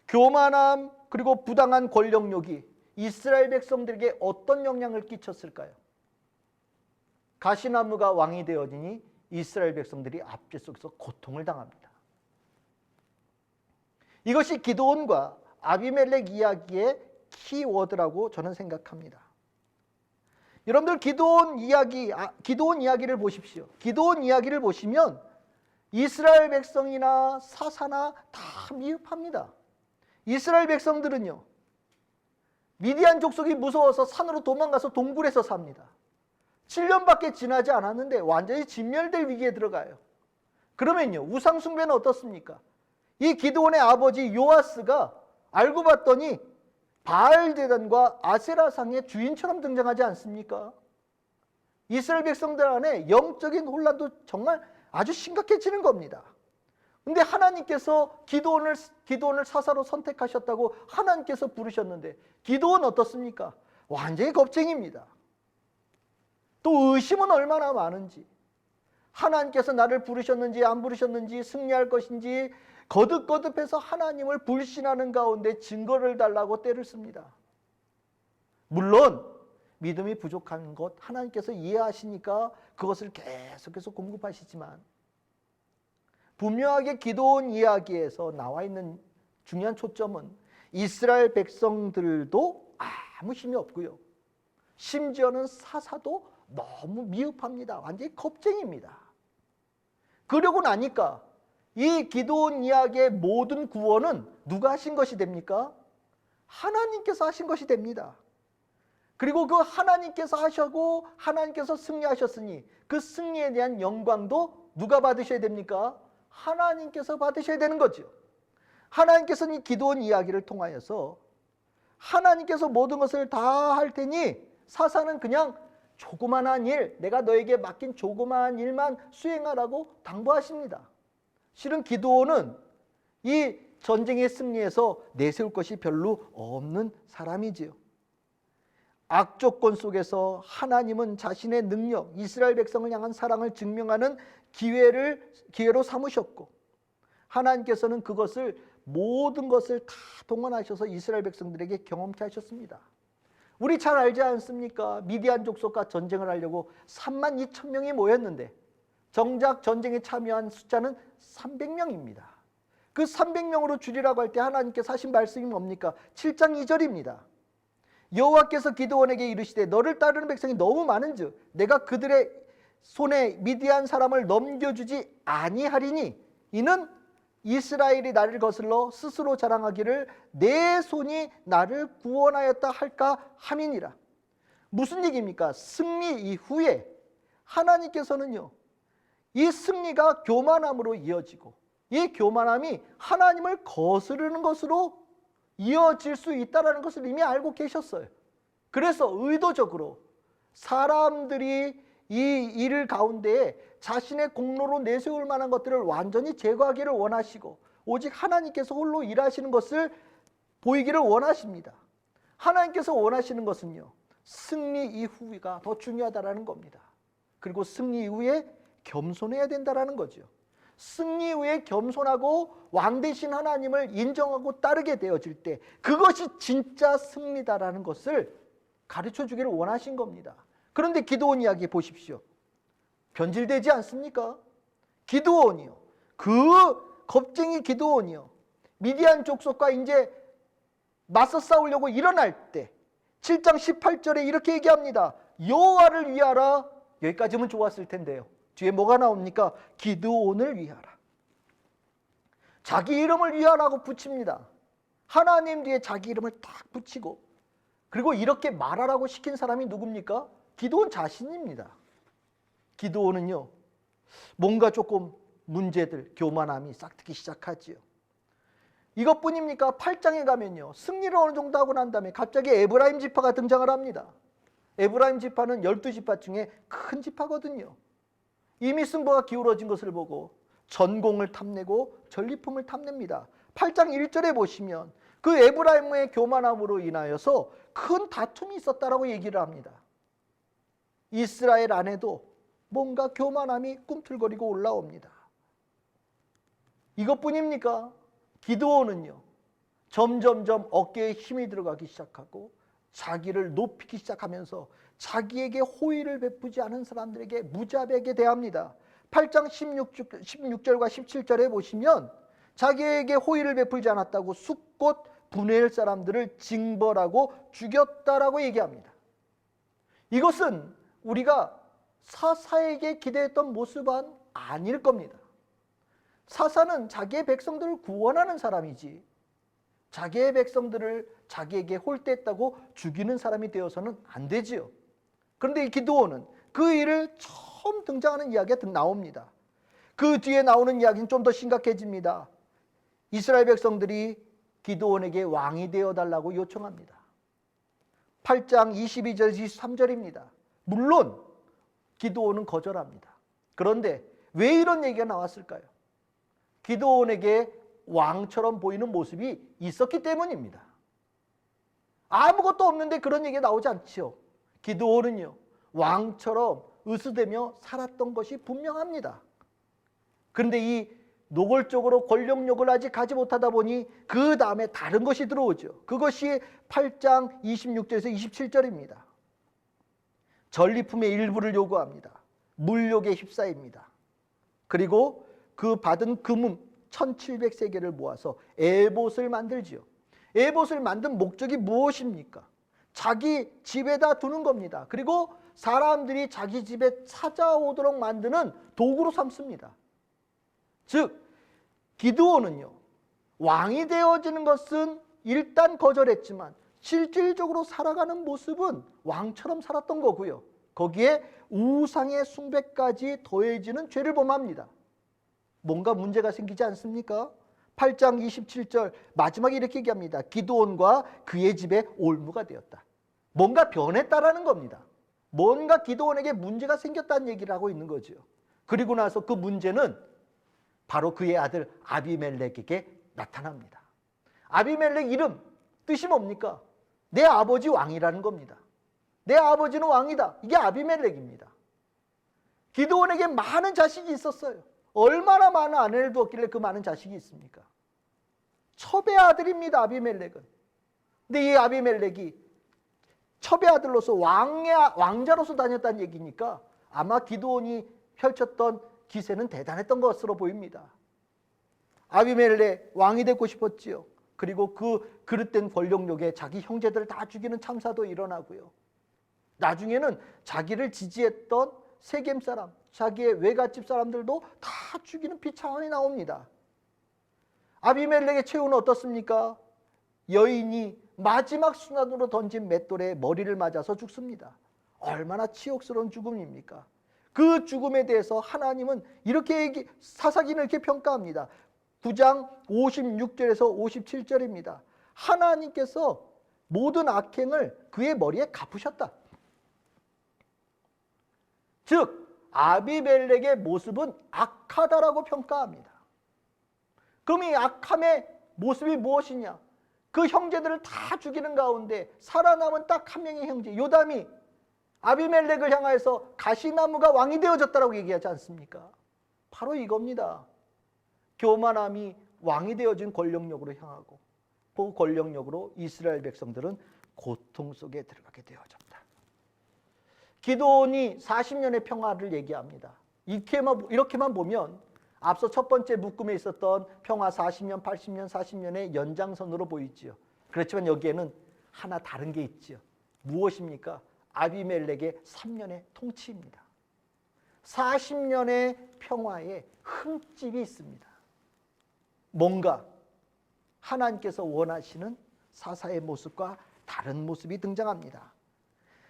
교만함 그리고 부당한 권력력이 이스라엘 백성들에게 어떤 영향을 끼쳤을까요? 가시나무가 왕이 되어지니 이스라엘 백성들이 압제 속에서 고통을 당합니다. 이것이 기드온과 아비멜렉 이야기의 키워드라고 저는 생각합니다. 여러분들 기드온 이야기를 보십시오. 기드온 이야기를 보시면 이스라엘 백성이나 사사나 다 미흡합니다. 이스라엘 백성들은요, 미디안 족속이 무서워서 산으로 도망가서 동굴에서 삽니다. 7년밖에 지나지 않았는데 완전히 진멸될 위기에 들어가요. 그러면요, 우상 숭배는 어떻습니까? 이 기드온의 아버지 요아스가 알고 봤더니 바알제단과 아세라상의 주인처럼 등장하지 않습니까? 이스라엘 백성들 안에 영적인 혼란도 정말 아주 심각해지는 겁니다. 근데 하나님께서 기드온을 사사로 선택하셨다고 하나님께서 부르셨는데 기드온 어떻습니까? 완전히 겁쟁입니다. 또 의심은 얼마나 많은지, 하나님께서 나를 부르셨는지 안 부르셨는지, 승리할 것인지 거듭거듭해서 하나님을 불신하는 가운데 증거를 달라고 떼를 씁니다. 물론 믿음이 부족한 것 하나님께서 이해하시니까 그것을 계속해서 공급하시지만, 분명하게 기드온 이야기에서 나와 있는 중요한 초점은 이스라엘 백성들도 아무 힘이 없고요, 심지어는 사사도 너무 미흡합니다. 완전히 겁쟁입니다. 그러고 나니까 이 기드온 이야기의 모든 구원은 누가 하신 것이 됩니까? 하나님께서 하신 것이 됩니다. 그리고 그 하나님께서 하시고 하나님께서 승리하셨으니 그 승리에 대한 영광도 누가 받으셔야 됩니까? 하나님께서 받으셔야 되는 거죠. 하나님께서는 이 기드온 이야기를 통하여서 하나님께서 모든 것을 다 할 테니 사사는 그냥 조그만한 일, 내가 너에게 맡긴 조그만한 일만 수행하라고 당부하십니다. 실은 기드온은 이 전쟁의 승리에서 내세울 것이 별로 없는 사람이지요. 악조건 속에서 하나님은 자신의 능력, 이스라엘 백성을 향한 사랑을 증명하는 기회로 삼으셨고, 하나님께서는 그것을 모든 것을 다 동원하셔서 이스라엘 백성들에게 경험케 하셨습니다. 우리 잘 알지 않습니까? 미디안 족속과 전쟁을 하려고 32,000명이 모였는데 정작 전쟁에 참여한 숫자는 300명입니다. 그 300명으로 줄이라고 할 때 하나님께서 하신 말씀이 뭡니까? 7장 2절입니다. 여호와께서 기드온에게 이르시되 너를 따르는 백성이 너무 많은즉 내가 그들의 손에 미디안 사람을 넘겨주지 아니하리니 이는 이스라엘이 나를 거슬러 스스로 자랑하기를 내 손이 나를 구원하였다 할까 함이니라. 무슨 얘기입니까? 승리 이후에 하나님께서는요, 이 승리가 교만함으로 이어지고 이 교만함이 하나님을 거스르는 것으로 이어질 수 있다는 것을 이미 알고 계셨어요. 그래서 의도적으로 사람들이 이 일 가운데에 자신의 공로로 내세울 만한 것들을 완전히 제거하기를 원하시고 오직 하나님께서 홀로 일하시는 것을 보이기를 원하십니다. 하나님께서 원하시는 것은요, 승리 이후가 더 중요하다는 겁니다. 그리고 승리 이후에 겸손해야 된다는 거죠. 승리 이후에 겸손하고 왕 되신 하나님을 인정하고 따르게 되어질 때 그것이 진짜 승리다라는 것을 가르쳐 주기를 원하신 겁니다. 그런데 기드온 이야기 보십시오. 변질되지 않습니까? 기드온이요, 그 겁쟁이 기드온이요, 미디안 족속과 이제 맞서 싸우려고 일어날 때 7장 18절에 이렇게 얘기합니다. 여호와를 위하라. 여기까지면 좋았을 텐데요, 뒤에 뭐가 나옵니까? 기드온을 위하라. 자기 이름을 위하라고 붙입니다. 하나님 뒤에 자기 이름을 딱 붙이고, 그리고 이렇게 말하라고 시킨 사람이 누굽니까? 기드온 자신입니다. 기드온은요, 뭔가 조금 문제들, 교만함이 싹트기 시작하지요. 이것뿐입니까? 8장에 가면요, 승리를 어느 정도 하고 난 다음에 갑자기 에브라임 지파가 등장을 합니다. 에브라임 지파는 12지파 중에 큰 지파거든요. 이미 승부가 기울어진 것을 보고 전공을 탐내고 전리품을 탐냅니다. 8장 1절에 보시면 그 에브라임의 교만함으로 인하여서 큰 다툼이 있었다라고 얘기를 합니다. 이스라엘 안에도 뭔가 교만함이 꿈틀거리고 올라옵니다. 이것뿐입니까? 기드온은요, 점점점 어깨에 힘이 들어가기 시작하고 자기를 높이기 시작하면서 자기에게 호의를 베푸지 않은 사람들에게 무자비하게 대합니다. 8장 16절과 17절에 보시면 자기에게 호의를 베풀지 않았다고 숫곳 분해할 사람들을 징벌하고 죽였다라고 얘기합니다. 이것은 우리가 사사에게 기대했던 모습은 아닐 겁니다. 사사는 자기의 백성들을 구원하는 사람이지 자기의 백성들을 자기에게 홀대했다고 죽이는 사람이 되어서는 안 되지요. 그런데 이 기드온은 그 일을 처음 등장하는 이야기가 나옵니다. 그 뒤에 나오는 이야기는 좀 더 심각해집니다. 이스라엘 백성들이 기드온에게 왕이 되어달라고 요청합니다. 8장 22절 23절입니다. 물론 기드온은 거절합니다. 그런데 왜 이런 얘기가 나왔을까요? 기드온에게 왕처럼 보이는 모습이 있었기 때문입니다. 아무것도 없는데 그런 얘기가 나오지 않죠. 기드온은요, 왕처럼 으스대며 살았던 것이 분명합니다. 그런데 이 노골적으로 권력욕을 아직 가지 못하다 보니 그 다음에 다른 것이 들어오죠. 그것이 8장 26절에서 27절입니다. 전리품의 일부를 요구합니다. 물욕에 휩싸입니다. 그리고 그 받은 금은 1700세겔을 모아서 에봇을 만들지요. 에봇을 만든 목적이 무엇입니까? 자기 집에다 두는 겁니다. 그리고 사람들이 자기 집에 찾아오도록 만드는 도구로 삼습니다. 즉 기드온은요, 왕이 되어지는 것은 일단 거절했지만 실질적으로 살아가는 모습은 왕처럼 살았던 거고요. 거기에 우상의 숭배까지 더해지는 죄를 범합니다. 뭔가 문제가 생기지 않습니까? 8장 27절 마지막에 이렇게 얘기합니다. 기드온과 그의 집에 올무가 되었다. 뭔가 변했다라는 겁니다. 뭔가 기드온에게 문제가 생겼다는 얘기를 하고 있는 거죠. 그리고 나서 그 문제는 바로 그의 아들 아비멜렉에게 나타납니다. 아비멜렉 이름 뜻이 뭡니까? 내 아버지 왕이라는 겁니다. 내 아버지는 왕이다. 이게 아비멜렉입니다. 기드온에게 많은 자식이 있었어요. 얼마나 많은 아내를 두었길래 그 많은 자식이 있습니까? 첩의 아들입니다. 아비멜렉은. 근데 이 아비멜렉이 첩의 아들로서 왕자로서 다녔다는 얘기니까 아마 기드온이 펼쳤던 기세는 대단했던 것으로 보입니다. 아비멜렉 왕이 되고 싶었지요. 그리고 그 그릇된 권력욕에 자기 형제들을 다 죽이는 참사도 일어나고요. 나중에는 자기를 지지했던 세겜 사람, 자기의 외갓집 사람들도 다 죽이는 비참함이 나옵니다. 아비멜렉의 최후는 어떻습니까? 여인이 마지막 순환으로 던진 맷돌에 머리를 맞아서 죽습니다. 얼마나 치욕스러운 죽음입니까? 그 죽음에 대해서 하나님은 이렇게 사사기는 이렇게 평가합니다. 9장 56절에서 57절입니다. 하나님께서 모든 악행을 그의 머리에 갚으셨다. 즉 아비멜렉의 모습은 악하다라고 평가합니다. 그럼 이 악함의 모습이 무엇이냐? 그 형제들을 다 죽이는 가운데 살아남은 딱 한 명의 형제 요담이 아비멜렉을 향하여서 가시나무가 왕이 되어졌다라고 얘기하지 않습니까? 바로 이겁니다. 교만함이 왕이 되어진 권력력으로 향하고 그 권력력으로 이스라엘 백성들은 고통 속에 들어가게 되어졌다. 기드온이 40년의 평화를 얘기합니다. 이렇게만 보면 앞서 첫 번째 묶음에 있었던 평화 40년, 80년, 40년의 연장선으로 보이지요. 그렇지만 여기에는 하나 다른 게 있지요. 무엇입니까? 아비멜렉의 3년의 통치입니다. 40년의 평화에 흠집이 있습니다. 뭔가 하나님께서 원하시는 사사의 모습과 다른 모습이 등장합니다.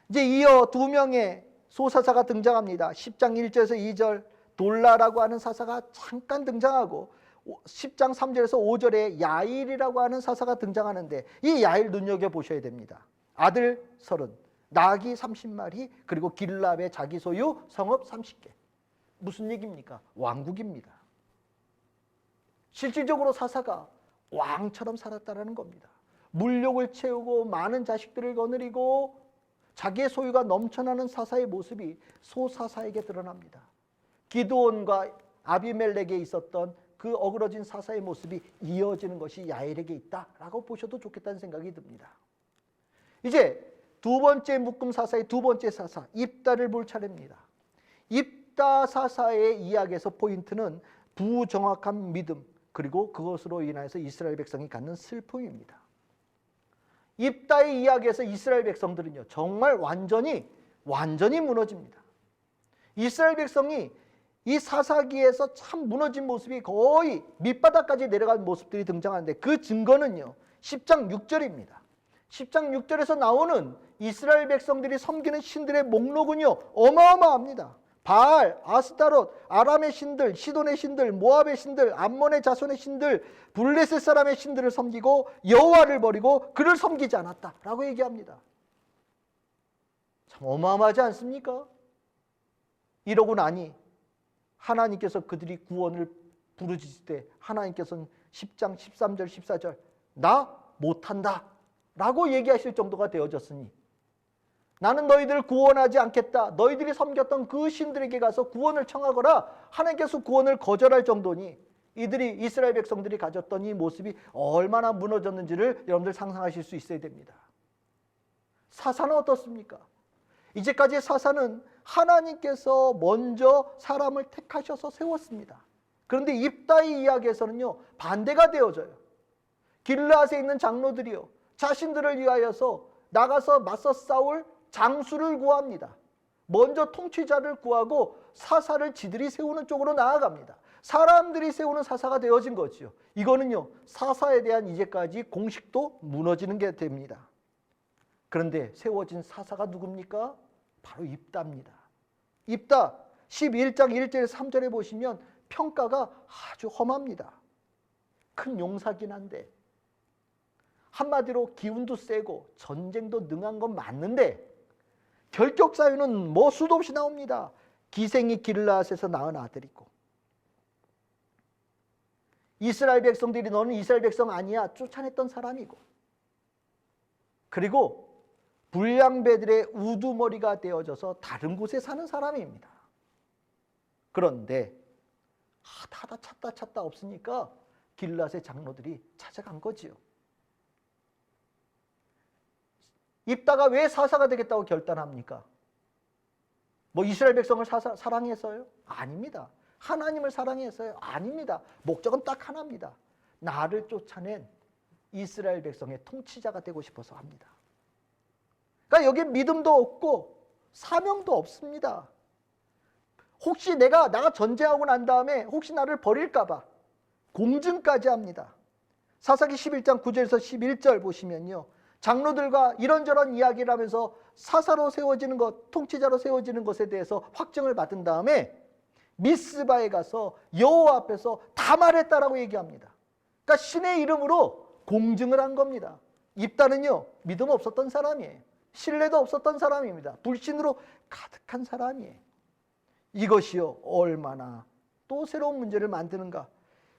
이제 이어 두 명의 소사사가 등장합니다. 10장 1절에서 2절 돌라라고 하는 사사가 잠깐 등장하고 10장 3절에서 5절에 야일이라고 하는 사사가 등장하는데 이 야일 눈여겨보셔야 됩니다. 아들 30, 나귀 30마리, 그리고 길랍의 자기 소유 성읍 30개. 무슨 얘기입니까? 왕국입니다. 실질적으로 사사가 왕처럼 살았다는 겁니다. 물욕을 채우고 많은 자식들을 거느리고 자기의 소유가 넘쳐나는 사사의 모습이 소사사에게 드러납니다. 기드온과 아비멜렉에 있었던 그 어그러진 사사의 모습이 이어지는 것이 야일에게 있다라고 보셔도 좋겠다는 생각이 듭니다. 이제 두 번째 묶음 사사의 두 번째 사사 입다를 볼 차례입니다. 입다 사사의 이야기에서 포인트는 부정확한 믿음 그리고 그것으로 인해서 이스라엘 백성이 갖는 슬픔입니다. 입다의 이야기에서 이스라엘 백성들은요 정말 완전히 무너집니다. 이스라엘 백성이 이 사사기에서 참 무너진 모습이 거의 밑바닥까지 내려간 모습들이 등장하는데 그 증거는요 10장 6절입니다. 10장 6절에서 나오는 이스라엘 백성들이 섬기는 신들의 목록은요 어마어마합니다. 바알, 아스타롯, 아람의 신들, 시돈의 신들, 모압의 신들, 암몬의 자손의 신들, 블레셋 사람의 신들을 섬기고 여호와를 버리고 그를 섬기지 않았다라고 얘기합니다. 참 어마어마하지 않습니까? 이러고 나니 하나님께서 그들이 구원을 부르짖을 때 하나님께서는 10장 13절 14절 나 못한다 라고 얘기하실 정도가 되어졌으니 나는 너희들을 구원하지 않겠다. 너희들이 섬겼던 그 신들에게 가서 구원을 청하거라. 하나님께서 구원을 거절할 정도니 이들이 이스라엘 백성들이 가졌던 이 모습이 얼마나 무너졌는지를 여러분들 상상하실 수 있어야 됩니다. 사사는 어떻습니까? 이제까지 사사는 하나님께서 먼저 사람을 택하셔서 세웠습니다. 그런데 입다의 이야기에서는요 반대가 되어져요. 길르앗에 있는 장로들이요 자신들을 위하여서 나가서 맞서 싸울 장수를 구합니다. 먼저 통치자를 구하고 사사를 지들이 세우는 쪽으로 나아갑니다. 사람들이 세우는 사사가 되어진 거지요. 이거는요 사사에 대한 이제까지 공식도 무너지는 게 됩니다. 그런데 세워진 사사가 누굽니까? 바로 입다입니다. 입다 11장 1절에서 3절에 보시면 평가가 아주 험합니다. 큰 용사긴 한데 한마디로 기운도 세고 전쟁도 능한 건 맞는데 결격 사유는 뭐 수도 없이 나옵니다. 기생이 길르앗에서 낳은 아들이고 이스라엘 백성들이 너는 이스라엘 백성 아니야 쫓아냈던 사람이고 그리고 불량배들의 우두머리가 되어져서 다른 곳에 사는 사람입니다. 그런데 하다 찾다 없으니까 길르앗의 장로들이 찾아간 거지요. 입다가 왜 사사가 되겠다고 결단합니까? 뭐 이스라엘 백성을 사랑해서요? 아닙니다. 하나님을 사랑해서요? 아닙니다. 목적은 딱 하나입니다. 나를 쫓아낸 이스라엘 백성의 통치자가 되고 싶어서 합니다. 그러니까 여기 믿음도 없고 사명도 없습니다. 혹시 나가 전쟁하고 난 다음에 혹시 나를 버릴까 봐 공증까지 합니다. 사사기 11장 9절에서 11절 보시면요. 장로들과 이런저런 이야기를 하면서 사사로 세워지는 것, 통치자로 세워지는 것에 대해서 확정을 받은 다음에 미스바에 가서 여호와 앞에서 다 말했다라고 얘기합니다. 그러니까 신의 이름으로 공증을 한 겁니다. 입다는요, 믿음 없었던 사람이에요. 신뢰도 없었던 사람입니다. 불신으로 가득한 사람이에요. 이것이요, 얼마나 또 새로운 문제를 만드는가.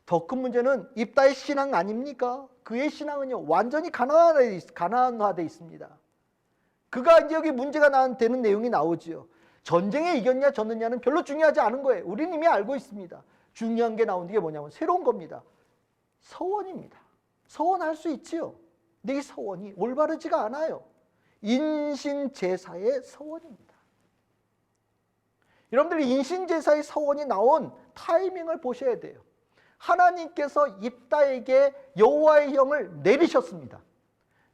더 큰 문제는 입다의 신앙 아닙니까? 그의 신앙은요, 완전히 가나안화되어 있습니다. 그가 이제 여기 문제가 되는 내용이 나오지요. 전쟁에 이겼냐 졌느냐는 별로 중요하지 않은 거예요. 우리는 이미 알고 있습니다. 중요한 게 나오는 게 뭐냐면 새로운 겁니다. 서원입니다. 서원할 수 있지요. 근데 이 서원이 올바르지가 않아요. 인신제사의 서원입니다. 여러분들이 인신제사의 서원이 나온 타이밍을 보셔야 돼요. 하나님께서 입다에게 여호와의 영을 내리셨습니다.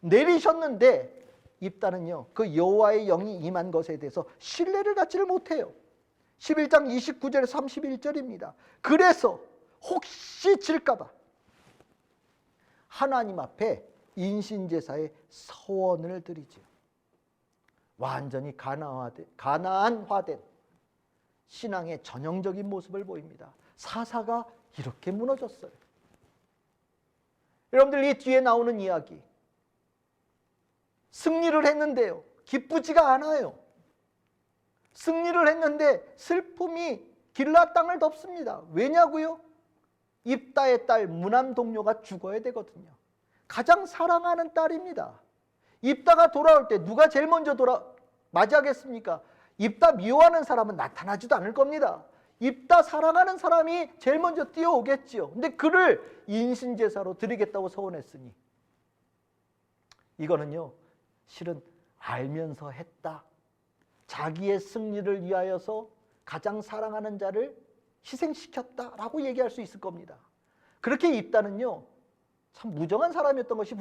내리셨는데 입다는요, 그 여호와의 영이 임한 것에 대해서 신뢰를 갖지를 못해요. 11장 29절에서 31절입니다. 그래서 혹시 질까봐 하나님 앞에 인신제사의 서원을 드리죠. 완전히 가나안화된 신앙의 전형적인 모습을 보입니다. 사사가 이렇게 무너졌어요. 여러분들, 이 뒤에 나오는 이야기, 승리를 했는데요, 기쁘지가 않아요. 승리를 했는데 슬픔이 길라 땅을 덮습니다. 왜냐고요? 입다의 딸 무남 동료가 죽어야 되거든요. 가장 사랑하는 딸입니다. 입다가 돌아올 때 누가 제일 먼저 맞이하겠습니까? 입다 미워하는 사람은 나타나지도 않을 겁니다. 입다 사랑하는 사람이 제일 먼저 뛰어오겠지요. 근데 그를 인신제사로 드리겠다고 서원했으니 이거는요, 실은 알면서 했다. 자기의 승리를 위하여서 가장 사랑하는 자를 희생시켰다라고 얘기할 수 있을 겁니다. 그렇게 입다는요, 참 무정한 사람이었던 것이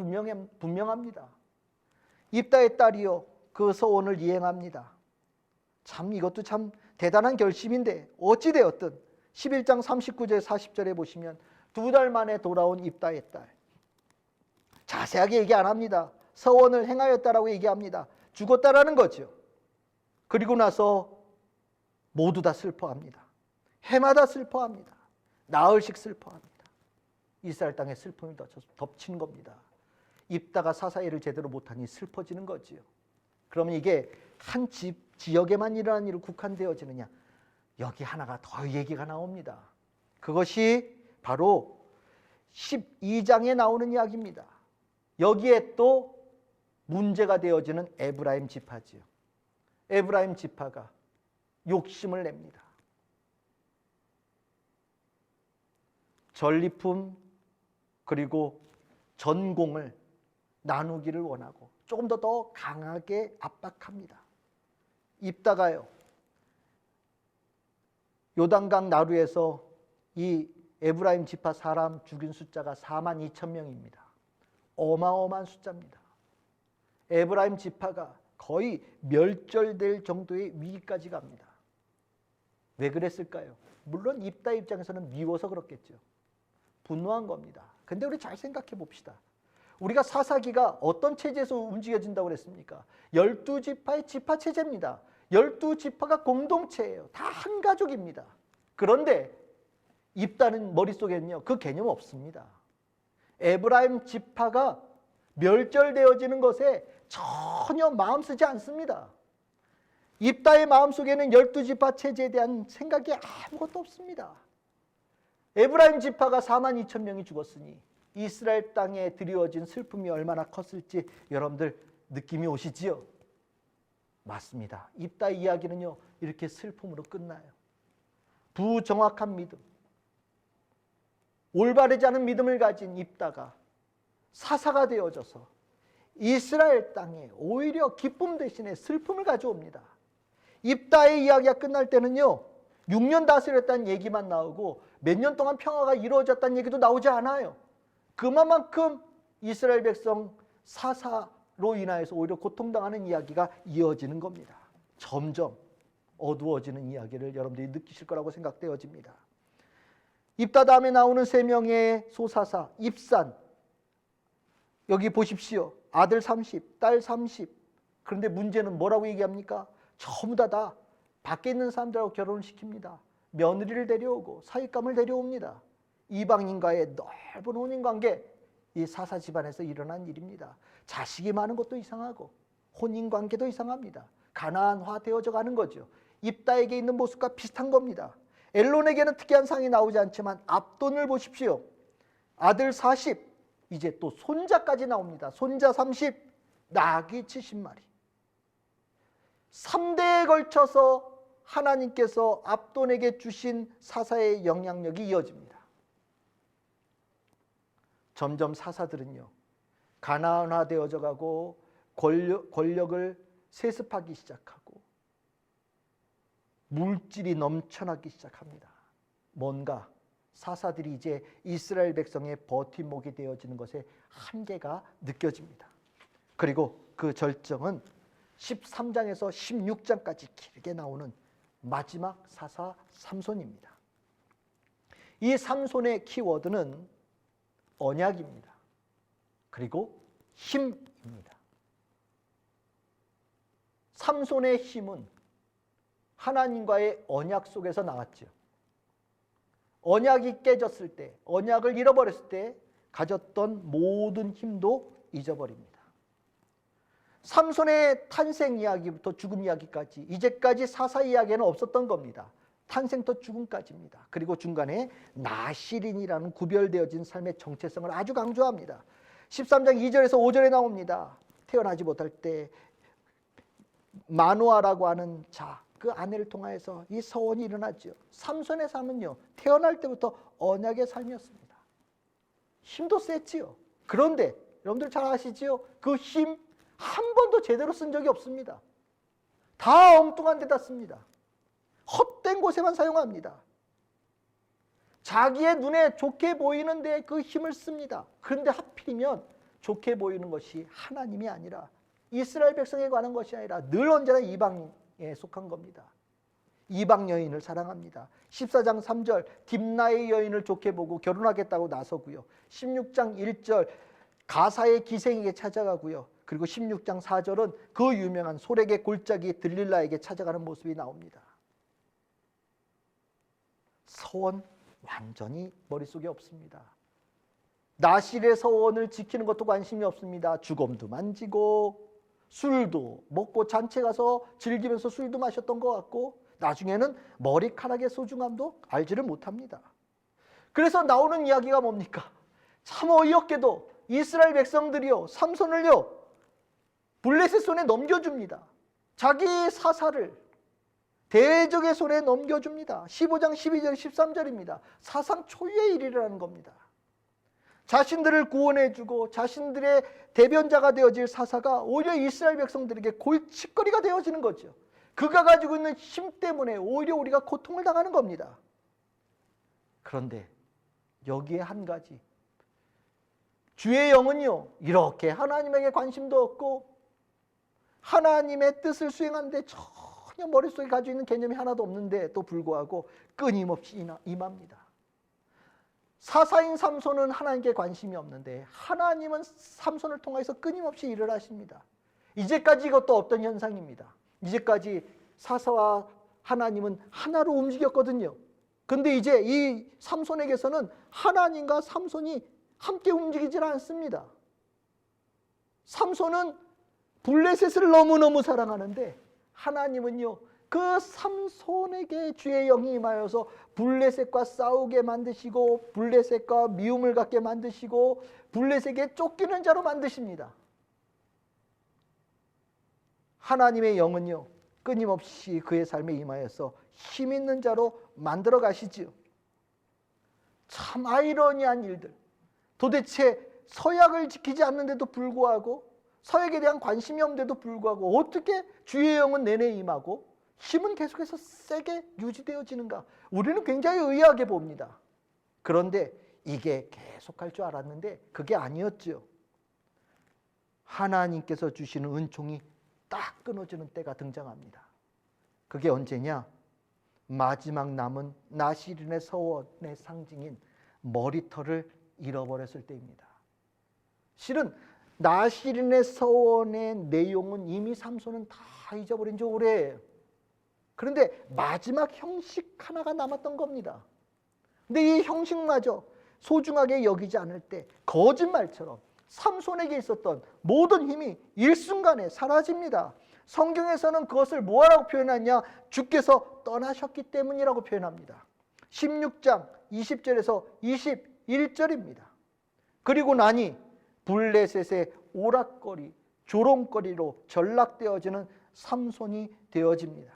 분명합니다. 입다의 딸이요, 그 서원을 이행합니다. 참 이것도 참 대단한 결심인데 어찌되었든 11장 39절 40절에 보시면 2달 만에 돌아온 입다의 딸, 자세하게 얘기 안 합니다. 서원을 행하였다라고 얘기합니다. 죽었다라는 거죠. 그리고 나서 모두 다 슬퍼합니다. 해마다 슬퍼합니다. 나흘씩 슬퍼합니다. 이스라엘 땅에 슬픔이 덮친 겁니다. 입다가 사사일을 제대로 못하니 슬퍼지는 거지요. 그러면 이게 한 지역에만 일어난 일로 국한되어지느냐? 여기 하나가 더 얘기가 나옵니다. 그것이 바로 12장에 나오는 이야기입니다. 여기에 또 문제가 되어지는 에브라임 지파지요. 에브라임 지파가 욕심을 냅니다. 전리품 그리고 전공을 나누기를 원하고 조금 더 강하게 압박합니다. 입다가요, 요단강 나루에서 이 에브라임 지파 사람 죽인 숫자가 42,000명입니다. 어마어마한 숫자입니다. 에브라임 지파가 거의 멸절될 정도의 위기까지 갑니다. 왜 그랬을까요? 물론 입다 입장에서는 미워서 그렇겠죠. 분노한 겁니다. 근데 우리 잘 생각해 봅시다. 우리가 사사기가 어떤 체제에서 움직여진다고 그랬습니까? 12지파의 지파 체제입니다. 12지파가 공동체예요. 다 한 가족입니다. 그런데 입다는 머릿속에는요, 그 개념 없습니다. 에브라임 지파가 멸절되어지는 것에 전혀 마음 쓰지 않습니다. 입다의 마음속에는 12지파 체제에 대한 생각이 아무것도 없습니다. 에브라임 지파가 42,000명이 죽었으니 이스라엘 땅에 드리워진 슬픔이 얼마나 컸을지 여러분들 느낌이 오시지요? 맞습니다. 입다의 이야기는요, 이렇게 슬픔으로 끝나요. 부정확한 믿음, 올바르지 않은 믿음을 가진 입다가 사사가 되어져서 이스라엘 땅에 오히려 기쁨 대신에 슬픔을 가져옵니다. 입다의 이야기가 끝날 때는요, 6년 다스렸다는 얘기만 나오고 몇 년 동안 평화가 이루어졌다는 얘기도 나오지 않아요. 그만큼 이스라엘 백성 사사로 인하여서 오히려 고통당하는 이야기가 이어지는 겁니다. 점점 어두워지는 이야기를 여러분들이 느끼실 거라고 생각되어집니다. 입다 다음에 나오는 3명의 소사사, 입산, 여기 보십시오. 아들 30, 딸 30. 그런데 문제는 뭐라고 얘기합니까? 전부 다 밖에 있는 사람들하고 결혼을 시킵니다. 며느리를 데려오고 사윗감을 데려옵니다. 이방인과의 넓은 혼인관계, 이 사사 집안에서 일어난 일입니다. 자식이 많은 것도 이상하고 혼인관계도 이상합니다. 가나안화 되어져 가는 거죠. 입다에게 있는 모습과 비슷한 겁니다. 엘론에게는 특이한 상이 나오지 않지만 압돈을 보십시오. 아들 40, 이제 또 손자까지 나옵니다. 손자 30, 나귀 70마리. 3대에 걸쳐서 하나님께서 압돈에게 주신 사사의 영향력이 이어집니다. 점점 사사들은요, 가나안화 되어져 가고 권력을 세습하기 시작하고 물질이 넘쳐나기 시작합니다. 뭔가 사사들이 이제 이스라엘 백성의 버팀목이 되어지는 것에 한계가 느껴집니다. 그리고 그 절정은 13장에서 16장까지 길게 나오는 마지막 사사 삼손입니다. 이 삼손의 키워드는 언약입니다. 그리고 힘입니다. 삼손의 힘은 하나님과의 언약 속에서 나왔죠. 언약이 깨졌을 때, 언약을 잃어버렸을 때 가졌던 모든 힘도 잊어버립니다. 삼손의 탄생 이야기부터 죽음 이야기까지, 이제까지 사사 이야기는 없었던 겁니다. 탄생부터 죽음까지입니다. 그리고 중간에 나실인이라는 구별되어진 삶의 정체성을 아주 강조합니다. 13장 2절에서 5절에 나옵니다. 태어나지 못할 때 마노아라고 하는 자, 그 아내를 통하여서 이 서원이 일어나죠. 삼손의 삶은요, 태어날 때부터 언약의 삶이었습니다. 힘도 셌지요. 그런데 여러분들 잘 아시지요? 그 힘 한 번도 제대로 쓴 적이 없습니다. 다 엉뚱한 데다 씁니다. 헛된 곳에만 사용합니다. 자기의 눈에 좋게 보이는데 그 힘을 씁니다. 그런데 하필이면 좋게 보이는 것이 하나님이 아니라 이스라엘 백성에 관한 것이 아니라 늘 언제나 이방에 속한 겁니다. 이방 여인을 사랑합니다. 14장 3절 딥나의 여인을 좋게 보고 결혼하겠다고 나서고요. 16장 1절 가사의 기생에게 찾아가고요. 그리고 16장 4절은 그 유명한 소렉의 골짜기 들릴라에게 찾아가는 모습이 나옵니다. 서원 완전히 머릿속에 없습니다. 나실의 서원을 지키는 것도 관심이 없습니다. 주검도 만지고 술도 먹고 잔치 가서 즐기면서 술도 마셨던 것 같고 나중에는 머리카락의 소중함도 알지를 못합니다. 그래서 나오는 이야기가 뭡니까? 참 어이없게도 이스라엘 백성들이요, 삼손을요, 블레셋 손에 넘겨줍니다. 자기 사사를 대적의 손에 넘겨줍니다. 15장 12절 13절입니다. 사상 초유의 일이라는 겁니다. 자신들을 구원해주고 자신들의 대변자가 되어질 사사가 오히려 이스라엘 백성들에게 골칫거리가 되어지는 거죠. 그가 가지고 있는 힘 때문에 오히려 우리가 고통을 당하는 겁니다. 그런데 여기에 한 가지, 주의 영은요, 이렇게 하나님에게 관심도 없고 하나님의 뜻을 수행하는데 전혀 머릿속에 가지고 있는 개념이 하나도 없는데도 불구하고 끊임없이 임합니다. 사사인 삼손은 하나님께 관심이 없는데 하나님은 삼손을 통해서 끊임없이 일을 하십니다. 이제까지 이것도 없던 현상입니다. 이제까지 사사와 하나님은 하나로 움직였거든요. 근데 이제 이 삼손에게서는 하나님과 삼손이 함께 움직이질 않습니다. 삼손은 블레셋을 너무너무 사랑하는데 하나님은요, 그 삼손에게 주의 영이 임하여서 블레셋과 싸우게 만드시고 블레셋과 미움을 갖게 만드시고 블레셋에게 쫓기는 자로 만드십니다. 하나님의 영은요, 끊임없이 그의 삶에 임하여서 힘 있는 자로 만들어 가시지요. 참 아이러니한 일들. 도대체 서약을 지키지 않는데도 불구하고, 서약에 대한 관심이 없는데도 불구하고 어떻게 주의 영은 내내 임하고 힘은 계속해서 세게 유지되어지는가? 우리는 굉장히 의아하게 봅니다. 그런데 이게 계속할 줄 알았는데 그게 아니었죠. 하나님께서 주시는 은총이 딱 끊어지는 때가 등장합니다. 그게 언제냐? 마지막 남은 나실인의 서원의 상징인 머리털을 잃어버렸을 때입니다. 실은 나실인의 서원의 내용은 이미 삼손은 다 잊어버린 지 오래예요. 그런데 마지막 형식 하나가 남았던 겁니다. 근데 이 형식마저 소중하게 여기지 않을 때 거짓말처럼 삼손에게 있었던 모든 힘이 일순간에 사라집니다. 성경에서는 그것을 뭐라고 표현하냐? 주께서 떠나셨기 때문이라고 표현합니다. 16장 20절에서 21절입니다. 그리고 나니 블레셋의 오락거리, 조롱거리로 전락되어지는 삼손이 되어집니다.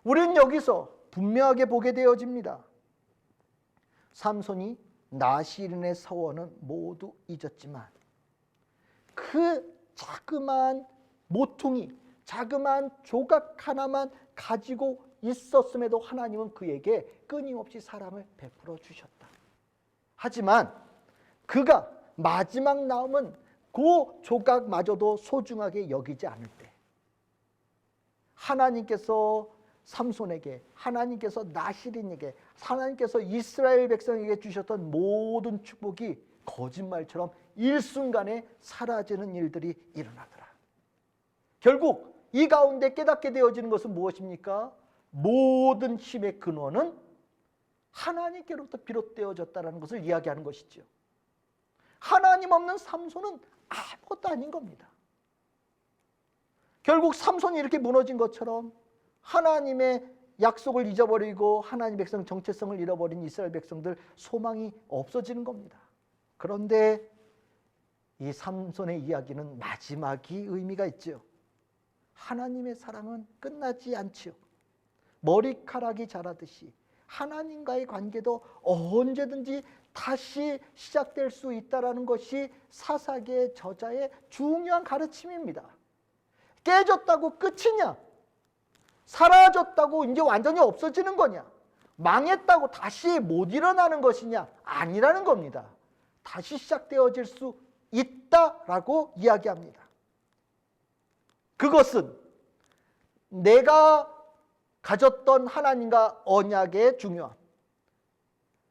우리는 여기서 분명하게 보게 되어집니다. 삼손이 나실인의 서원은 모두 잊었지만 그 자그마한 모퉁이, 자그마한 조각 하나만 가지고 있었음에도 하나님은 그에게 끊임없이 사랑을 베풀어 주셨다. 하지만 그가 마지막 남은 그 조각마저도 소중하게 여기지 않을 때 하나님께서 삼손에게, 하나님께서 나실인에게, 하나님께서 이스라엘 백성에게 주셨던 모든 축복이 거짓말처럼 일순간에 사라지는 일들이 일어나더라. 결국 이 가운데 깨닫게 되어지는 것은 무엇입니까? 모든 힘의 근원은 하나님께로부터 비롯되어졌다는 것을 이야기하는 것이죠. 하나님 없는 삼손은 아무것도 아닌 겁니다. 결국 삼손이 이렇게 무너진 것처럼 하나님의 약속을 잊어버리고 하나님 백성 정체성을 잃어버린 이스라엘 백성들 소망이 없어지는 겁니다. 그런데 이 삼손의 이야기는 마지막이 의미가 있죠. 하나님의 사랑은 끝나지 않지요. 머리카락이 자라듯이 하나님과의 관계도 언제든지 다시 시작될 수 있다는 것이 사사기의 저자의 중요한 가르침입니다. 깨졌다고 끝이냐? 사라졌다고 이제 완전히 없어지는 거냐? 망했다고 다시 못 일어나는 것이냐? 아니라는 겁니다. 다시 시작되어질 수 있다라고 이야기합니다. 그것은 내가 가졌던 하나님과 언약의 중요함,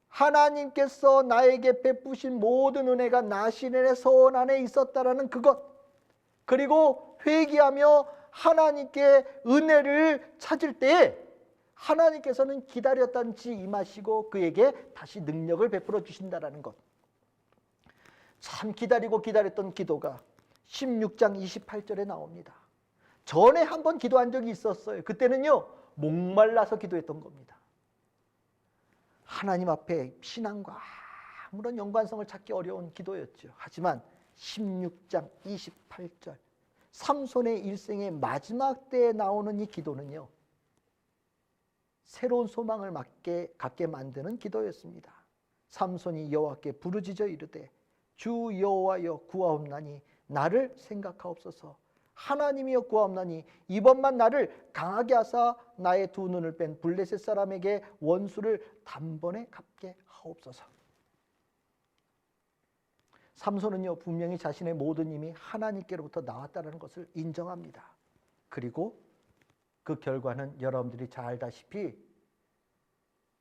하나님께서 나에게 베푸신 모든 은혜가 나실인의 서원 안에 있었다라는 그것, 그리고 회개하며 하나님께 은혜를 찾을 때에 하나님께서는 기다렸던지 임하시고 그에게 다시 능력을 베풀어 주신다라는 것. 참 기다렸던 기도가 16장 28절에 나옵니다. 전에 한번 기도한 적이 있었어요. 그때는요, 목말라서 기도했던 겁니다. 하나님 앞에 신앙과 아무런 연관성을 찾기 어려운 기도였죠. 하지만 16장 28절 삼손의 일생의 마지막 때에 나오는 이 기도는요, 새로운 소망을 갖게 만드는 기도였습니다. 삼손이 여호와께 부르짖어 이르되 주 여호와여 구하옵나니 나를 생각하옵소서. 하나님이여 구하옵나니 이번만 나를 강하게 하사 나의 두 눈을 뺀 블레셋 사람에게 원수를 단번에 갚게 하옵소서. 삼손은요, 분명히 자신의 모든 힘이 하나님께로부터 나왔다는 것을 인정합니다. 그리고 그 결과는 여러분들이 잘 알다시피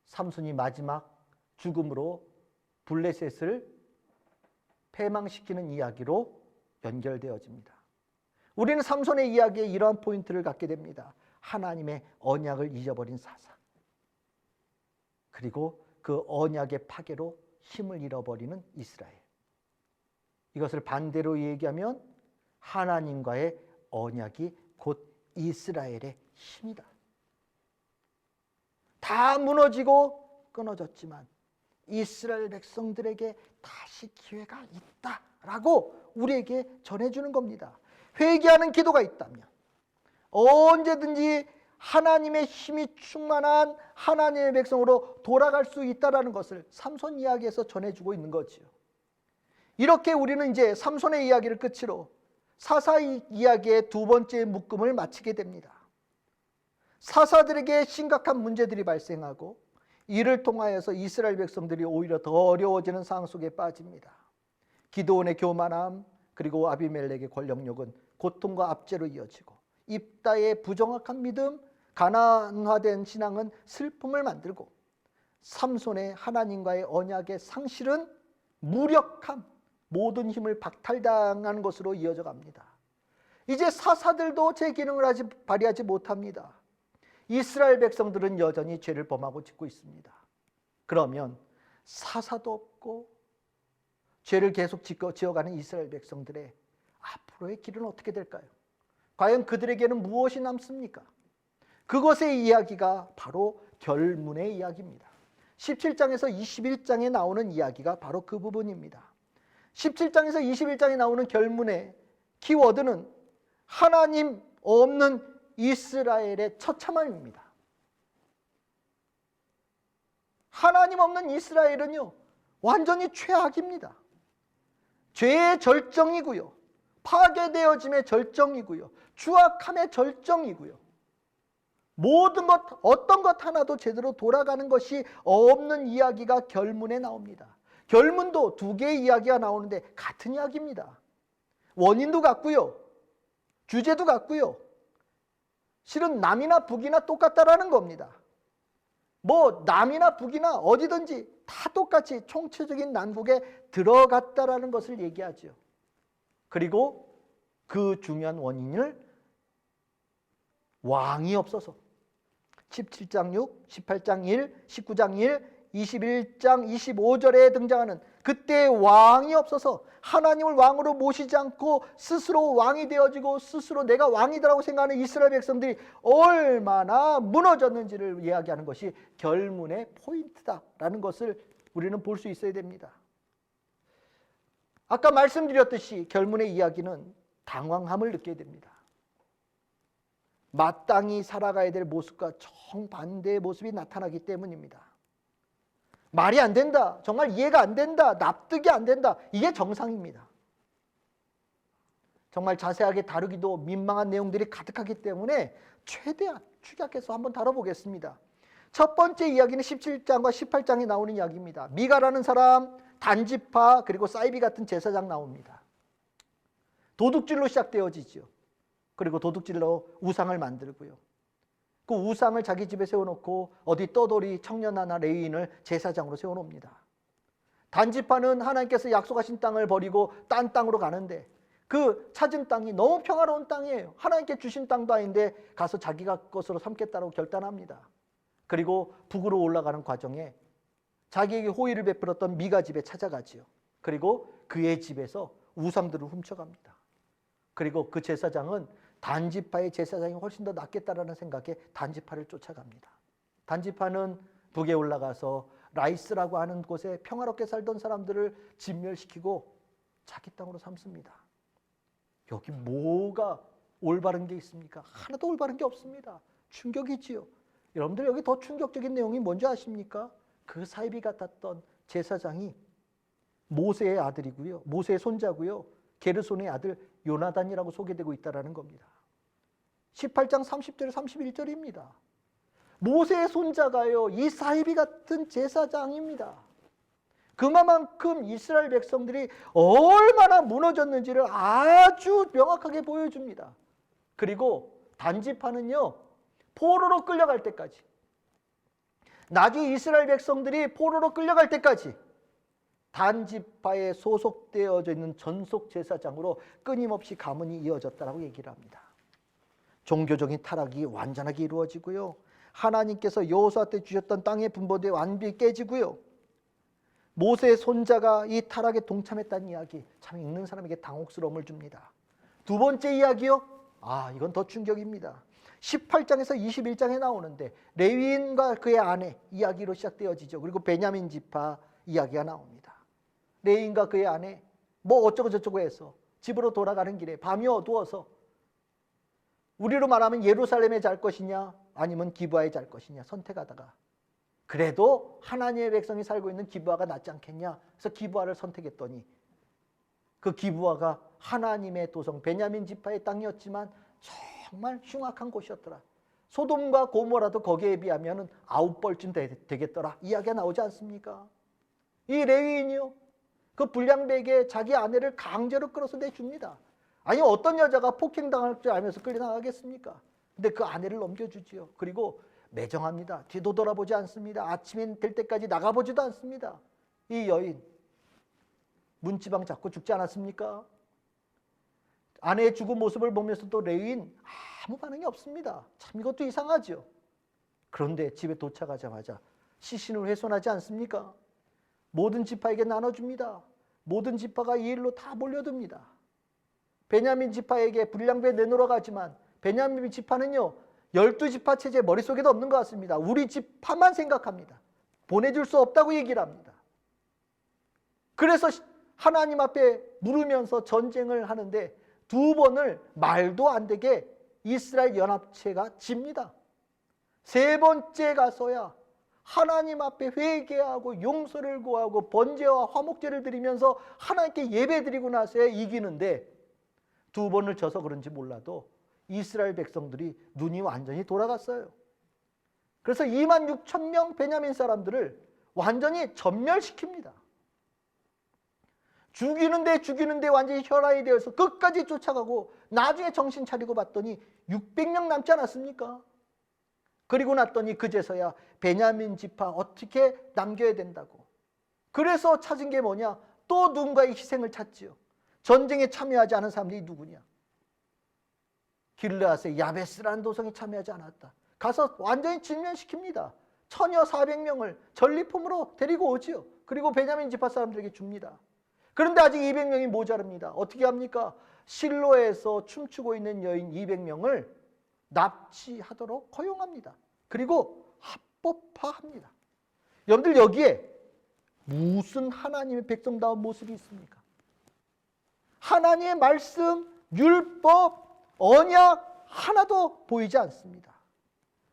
삼손이 마지막 죽음으로 블레셋을 패망시키는 이야기로 연결되어집니다. 우리는 삼손의 이야기에 이러한 포인트를 갖게 됩니다. 하나님의 언약을 잊어버린 사사, 그리고 그 언약의 파괴로 힘을 잃어버리는 이스라엘. 이것을 반대로 얘기하면 하나님과의 언약이 곧 이스라엘의 힘이다. 다 무너지고 끊어졌지만 이스라엘 백성들에게 다시 기회가 있다라고 우리에게 전해주는 겁니다. 회개하는 기도가 있다면 언제든지 하나님의 힘이 충만한 하나님의 백성으로 돌아갈 수 있다는 것을 삼손 이야기에서 전해주고 있는 거지요. 이렇게 우리는 이제 삼손의 이야기를 끝으로 사사 이야기의 두 번째 묶음을 마치게 됩니다. 사사들에게 심각한 문제들이 발생하고 이를 통하여서 이스라엘 백성들이 오히려 더 어려워지는 상황 속에 빠집니다. 기드온의 교만함, 그리고 아비멜렉의 권력욕은 고통과 압제로 이어지고 입다의 부정확한 믿음, 가난화된 신앙은 슬픔을 만들고 삼손의 하나님과의 언약의 상실은 무력함, 모든 힘을 박탈당한 것으로 이어져 갑니다. 이제 사사들도 제 기능을 발휘하지 못합니다. 이스라엘 백성들은 여전히 죄를 범하고 짓고 있습니다. 그러면 사사도 없고 죄를 계속 지어가는 이스라엘 백성들의 앞으로의 길은 어떻게 될까요? 과연 그들에게는 무엇이 남습니까? 그것의 이야기가 바로 결문의 이야기입니다. 17장에서 21장에 나오는 이야기가 바로 그 부분입니다. 17장에서 21장에 나오는 결문의 키워드는 하나님 없는 이스라엘의 처참함입니다. 하나님 없는 이스라엘은요, 완전히 최악입니다. 죄의 절정이고요, 파괴되어짐의 절정이고요, 추악함의 절정이고요, 모든 것, 어떤 것 하나도 제대로 돌아가는 것이 없는 이야기가 결문에 나옵니다. 결문도 두 개의 이야기가 나오는데 같은 이야기입니다. 원인도 같고요, 주제도 같고요, 실은 남이나 북이나 똑같다라는 겁니다. 뭐 남이나 북이나 어디든지 다 똑같이 총체적인 난국에 들어갔다라는 것을 얘기하죠. 그리고 그 중요한 원인을 왕이 없어서 17장 6, 18장 1, 19장 1, 21장 25절에 등장하는 그때 왕이 없어서 하나님을 왕으로 모시지 않고 스스로 왕이 되어지고 스스로 내가 왕이다라고 생각하는 이스라엘 백성들이 얼마나 무너졌는지를 이야기하는 것이 결문의 포인트다라는 것을 우리는 볼 수 있어야 됩니다. 아까 말씀드렸듯이 결문의 이야기는 당황함을 느끼게 됩니다. 마땅히 살아가야 될 모습과 정반대의 모습이 나타나기 때문입니다. 말이 안 된다, 정말 이해가 안 된다, 납득이 안 된다, 이게 정상입니다. 정말 자세하게 다루기도 민망한 내용들이 가득하기 때문에 최대한 축약해서 한번 다뤄보겠습니다. 첫 번째 이야기는 17장과 18장에 나오는 이야기입니다. 미가라는 사람, 단지파, 그리고 사이비 같은 제사장 나옵니다. 도둑질로 시작되어지죠. 그리고 도둑질로 우상을 만들고요, 그 우상을 자기 집에 세워놓고 어디 떠돌이 청년 하나 레위인을 제사장으로 세워놓습니다. 단지파는 하나님께서 약속하신 땅을 버리고 딴 땅으로 가는데 그 찾은 땅이 너무 평화로운 땅이에요. 하나님께 주신 땅도 아닌데 가서 자기가 것으로 삼겠다고 결단합니다. 그리고 북으로 올라가는 과정에 자기에게 호의를 베풀었던 미가 집에 찾아가지요. 그리고 그의 집에서 우상들을 훔쳐갑니다. 그리고 그 제사장은 단지파의 제사장이 훨씬 더 낫겠다라는 생각에 단지파를 쫓아갑니다. 단지파는 북에 올라가서 라이스라고 하는 곳에 평화롭게 살던 사람들을 진멸시키고 자기 땅으로 삼습니다. 여기 뭐가 올바른 게 있습니까? 하나도 올바른 게 없습니다. 충격이지요. 여러분들 여기 더 충격적인 내용이 뭔지 아십니까? 그 사이비 같았던 제사장이 모세의 아들이고요, 모세의 손자고요, 게르손의 아들 요나단이라고 소개되고 있다는 겁니다. 18장 30절 31절입니다. 모세의 손자가요, 이 사이비 같은 제사장입니다. 그만큼 이스라엘 백성들이 얼마나 무너졌는지를 아주 명확하게 보여줍니다. 그리고 단지파는요, 포로로 끌려갈 때까지, 나중에 이스라엘 백성들이 포로로 끌려갈 때까지 단지파에 소속되어져 있는 전속 제사장으로 끊임없이 가문이 이어졌다라고 얘기를 합니다. 종교적인 타락이 완전하게 이루어지고요, 하나님께서 여호수아 때 주셨던 땅의 분배대 완벽히 깨지고요, 모세의 손자가 이 타락에 동참했다는 이야기, 참 읽는 사람에게 당혹스러움을 줍니다. 두 번째 이야기요, 이건 더 충격입니다. 18장에서 21장에 나오는데 레위인과 그의 아내 이야기로 시작되어지죠. 그리고 베냐민 지파 이야기가 나옵니다. 레위인과 그의 아내 뭐 어쩌고 저쩌고 해서 집으로 돌아가는 길에 밤이 어두워서 우리로 말하면 예루살렘에 잘 것이냐 아니면 기브아에 잘 것이냐 선택하다가 그래도 하나님의 백성이 살고 있는 기브아가 낫지 않겠냐 그래서 기브아를 선택했더니 그 기브아가 하나님의 도성 베냐민 지파의 땅이었지만 정말 흉악한 곳이었더라. 소돔과 고모라도 거기에 비하면 9벌쯤 되겠더라. 이야기가 나오지 않습니까? 이 레위인이요, 그 불량배에게 자기 아내를 강제로 끌어서 내줍니다. 아니 어떤 여자가 폭행당할 줄 알면서 끌려나가겠습니까? 근데 그 아내를 넘겨주지요. 그리고 매정합니다. 뒤도 돌아보지 않습니다. 아침이 될 때까지 나가보지도 않습니다. 이 여인 문지방 잡고 죽지 않았습니까? 아내의 죽은 모습을 보면서도 레위인 아무 반응이 없습니다. 참 이것도 이상하죠. 그런데 집에 도착하자마자 시신을 훼손하지 않습니까? 모든 지파에게 나눠줍니다. 모든 지파가 이 일로 다 몰려듭니다. 베냐민 지파에게 불량배 내놓으러 가지만 베냐민 지파는요 12지파 체제 머릿속에도 없는 것 같습니다. 우리 지파만 생각합니다. 보내줄 수 없다고 얘기를 합니다. 그래서 하나님 앞에 물으면서 전쟁을 하는데 2번을 말도 안 되게 이스라엘 연합체가 집니다. 3번째 가서야 하나님 앞에 회개하고 용서를 구하고 번제와 화목제를 드리면서 하나님께 예배드리고 나서야 이기는데 2번을 져서 그런지 몰라도 이스라엘 백성들이 눈이 완전히 돌아갔어요. 그래서 26,000명 베냐민 사람들을 완전히 전멸시킵니다. 죽이는데 완전히 혈안이 되어서 끝까지 쫓아가고 나중에 정신 차리고 봤더니 600명 남지 않았습니까? 그리고 났더니 그제서야 베냐민 지파 어떻게 남겨야 된다고. 그래서 찾은 게 뭐냐? 또 누군가의 희생을 찾지요. 전쟁에 참여하지 않은 사람들이 누구냐? 길르앗의 야베스라는 도성에 참여하지 않았다. 가서 완전히 진멸시킵니다. 처녀 400명을 전리품으로 데리고 오지요. 그리고 베냐민 지파 사람들에게 줍니다. 그런데 아직 200명이 모자랍니다. 어떻게 합니까? 실로에서 춤추고 있는 여인 200명을 납치하도록 허용합니다. 그리고 합법화합니다. 여러분들 여기에 무슨 하나님의 백성다운 모습이 있습니까? 하나님의 말씀, 율법, 언약 하나도 보이지 않습니다.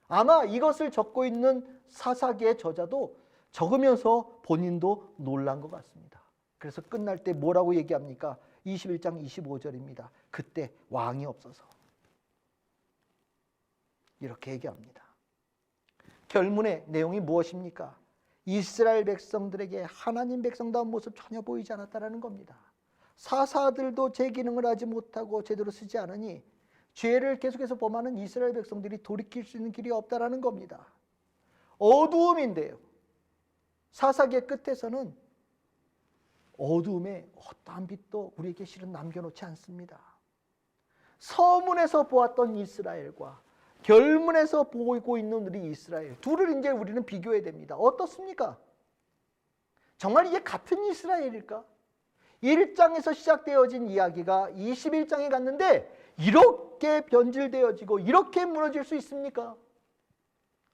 아마 이것을 적고 있는 사사기의 저자도 적으면서 본인도 놀란 것 같습니다. 그래서 끝날 때 뭐라고 얘기합니까? 21장 25절입니다. 그때 왕이 없어서. 이렇게 얘기합니다. 결문의 내용이 무엇입니까? 이스라엘 백성들에게 하나님 백성다운 모습 전혀 보이지 않았다는 겁니다. 사사들도 제 기능을 하지 못하고 제대로 쓰지 않으니 죄를 계속해서 범하는 이스라엘 백성들이 돌이킬 수 있는 길이 없다는 겁니다. 어두움인데요. 사사기의 끝에서는 어두움에 어떠한 빛도 우리에게 실은 남겨놓지 않습니다. 서문에서 보았던 이스라엘과 결문에서 보고 있는 우리 이스라엘 둘을 이제 우리는 비교해야 됩니다. 어떻습니까? 정말 이게 같은 이스라엘일까? 1장에서 시작되어진 이야기가 21장에 갔는데 이렇게 변질되어지고 이렇게 무너질 수 있습니까?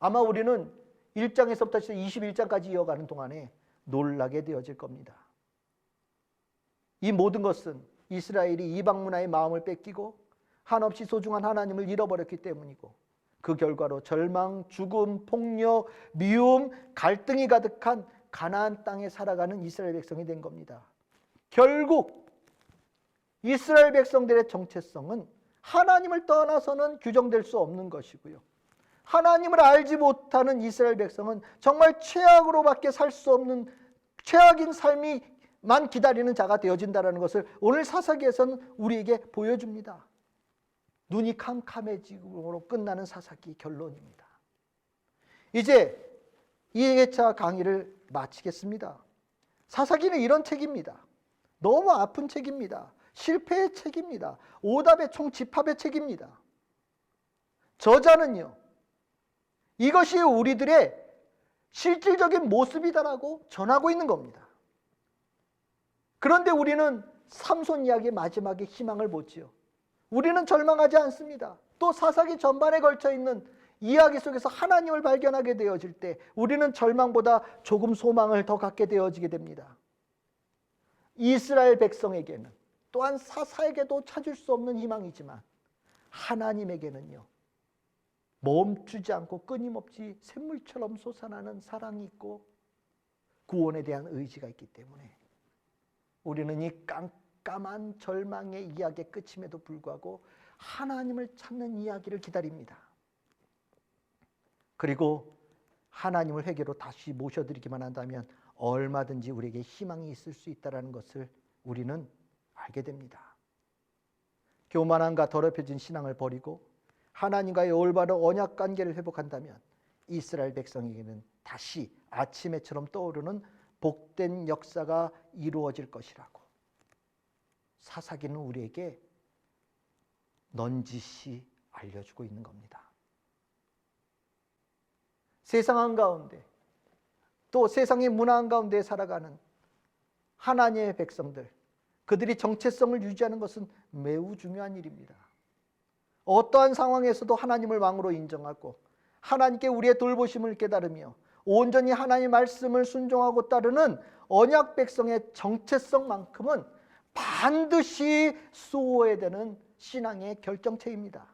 아마 우리는 1장에서부터 21장까지 이어가는 동안에 놀라게 되어질 겁니다. 이 모든 것은 이스라엘이 이방 문화의 마음을 뺏기고 한없이 소중한 하나님을 잃어버렸기 때문이고 그 결과로 절망, 죽음, 폭력, 미움, 갈등이 가득한 가나안 땅에 살아가는 이스라엘 백성이 된 겁니다. 결국 이스라엘 백성들의 정체성은 하나님을 떠나서는 규정될 수 없는 것이고요. 하나님을 알지 못하는 이스라엘 백성은 정말 최악으로밖에 살 수 없는 최악인 삶이만 기다리는 자가 되어진다는 것을 오늘 사사기에서는 우리에게 보여줍니다. 눈이 캄캄해지고 끝나는 사사기 결론입니다. 이제 2회차 강의를 마치겠습니다. 사사기는 이런 책입니다. 너무 아픈 책입니다. 실패의 책입니다. 오답의 총집합의 책입니다. 저자는요, 이것이 우리들의 실질적인 모습이다라고 전하고 있는 겁니다. 그런데 우리는 삼손 이야기의 마지막에 희망을 보지요. 우리는 절망하지 않습니다. 또 사사기 전반에 걸쳐 있는 이야기 속에서 하나님을 발견하게 되어질 때 우리는 절망보다 조금 소망을 더 갖게 되어지게 됩니다. 이스라엘 백성에게는 또한 사사에게도 찾을 수 없는 희망이지만 하나님에게는요, 멈추지 않고 끊임없이 샘물처럼 솟아나는 사랑이 있고 구원에 대한 의지가 있기 때문에 우리는 이 깜깜한 절망의 이야기의 끝임에도 불구하고 하나님을 찾는 이야기를 기다립니다. 그리고 하나님을 회개로 다시 모셔드리기만 한다면 얼마든지 우리에게 희망이 있을 수 있다는 것을 우리는 알게 됩니다. 교만함과 더럽혀진 신앙을 버리고 하나님과의 올바른 언약 관계를 회복한다면 이스라엘 백성에게는 다시 아침 해처럼 떠오르는 복된 역사가 이루어질 것이라고 사사기는 우리에게 넌지시 알려주고 있는 겁니다. 세상 한가운데 또 세상의 문화 한가운데 살아가는 하나님의 백성들, 그들이 정체성을 유지하는 것은 매우 중요한 일입니다. 어떠한 상황에서도 하나님을 왕으로 인정하고 하나님께 우리의 돌보심을 깨달으며 온전히 하나님의 말씀을 순종하고 따르는 언약 백성의 정체성만큼은 반드시 수호해야 되는 신앙의 결정체입니다.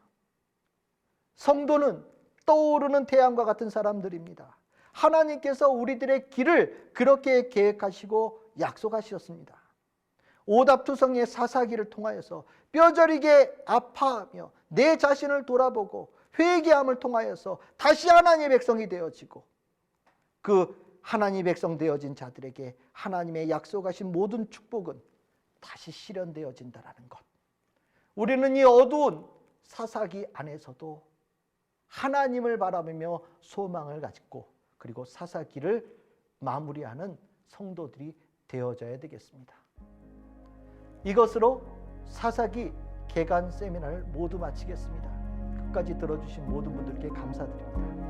성도는 떠오르는 태양과 같은 사람들입니다. 하나님께서 우리들의 길을 그렇게 계획하시고 약속하셨습니다. 오답투성이의 사사기를 통하여서 뼈저리게 아파하며 내 자신을 돌아보고 회개함을 통하여서 다시 하나님의 백성이 되어지고 그 하나님의 백성 되어진 자들에게 하나님의 약속하신 모든 축복은 다시 실현되어진다는 것. 우리는 이 어두운 사사기 안에서도 하나님을 바라보며 소망을 가지고 그리고 사사기를 마무리하는 성도들이 되어져야 되겠습니다. 이것으로 사사기 개관 세미나를 모두 마치겠습니다. 끝까지 들어주신 모든 분들께 감사드립니다.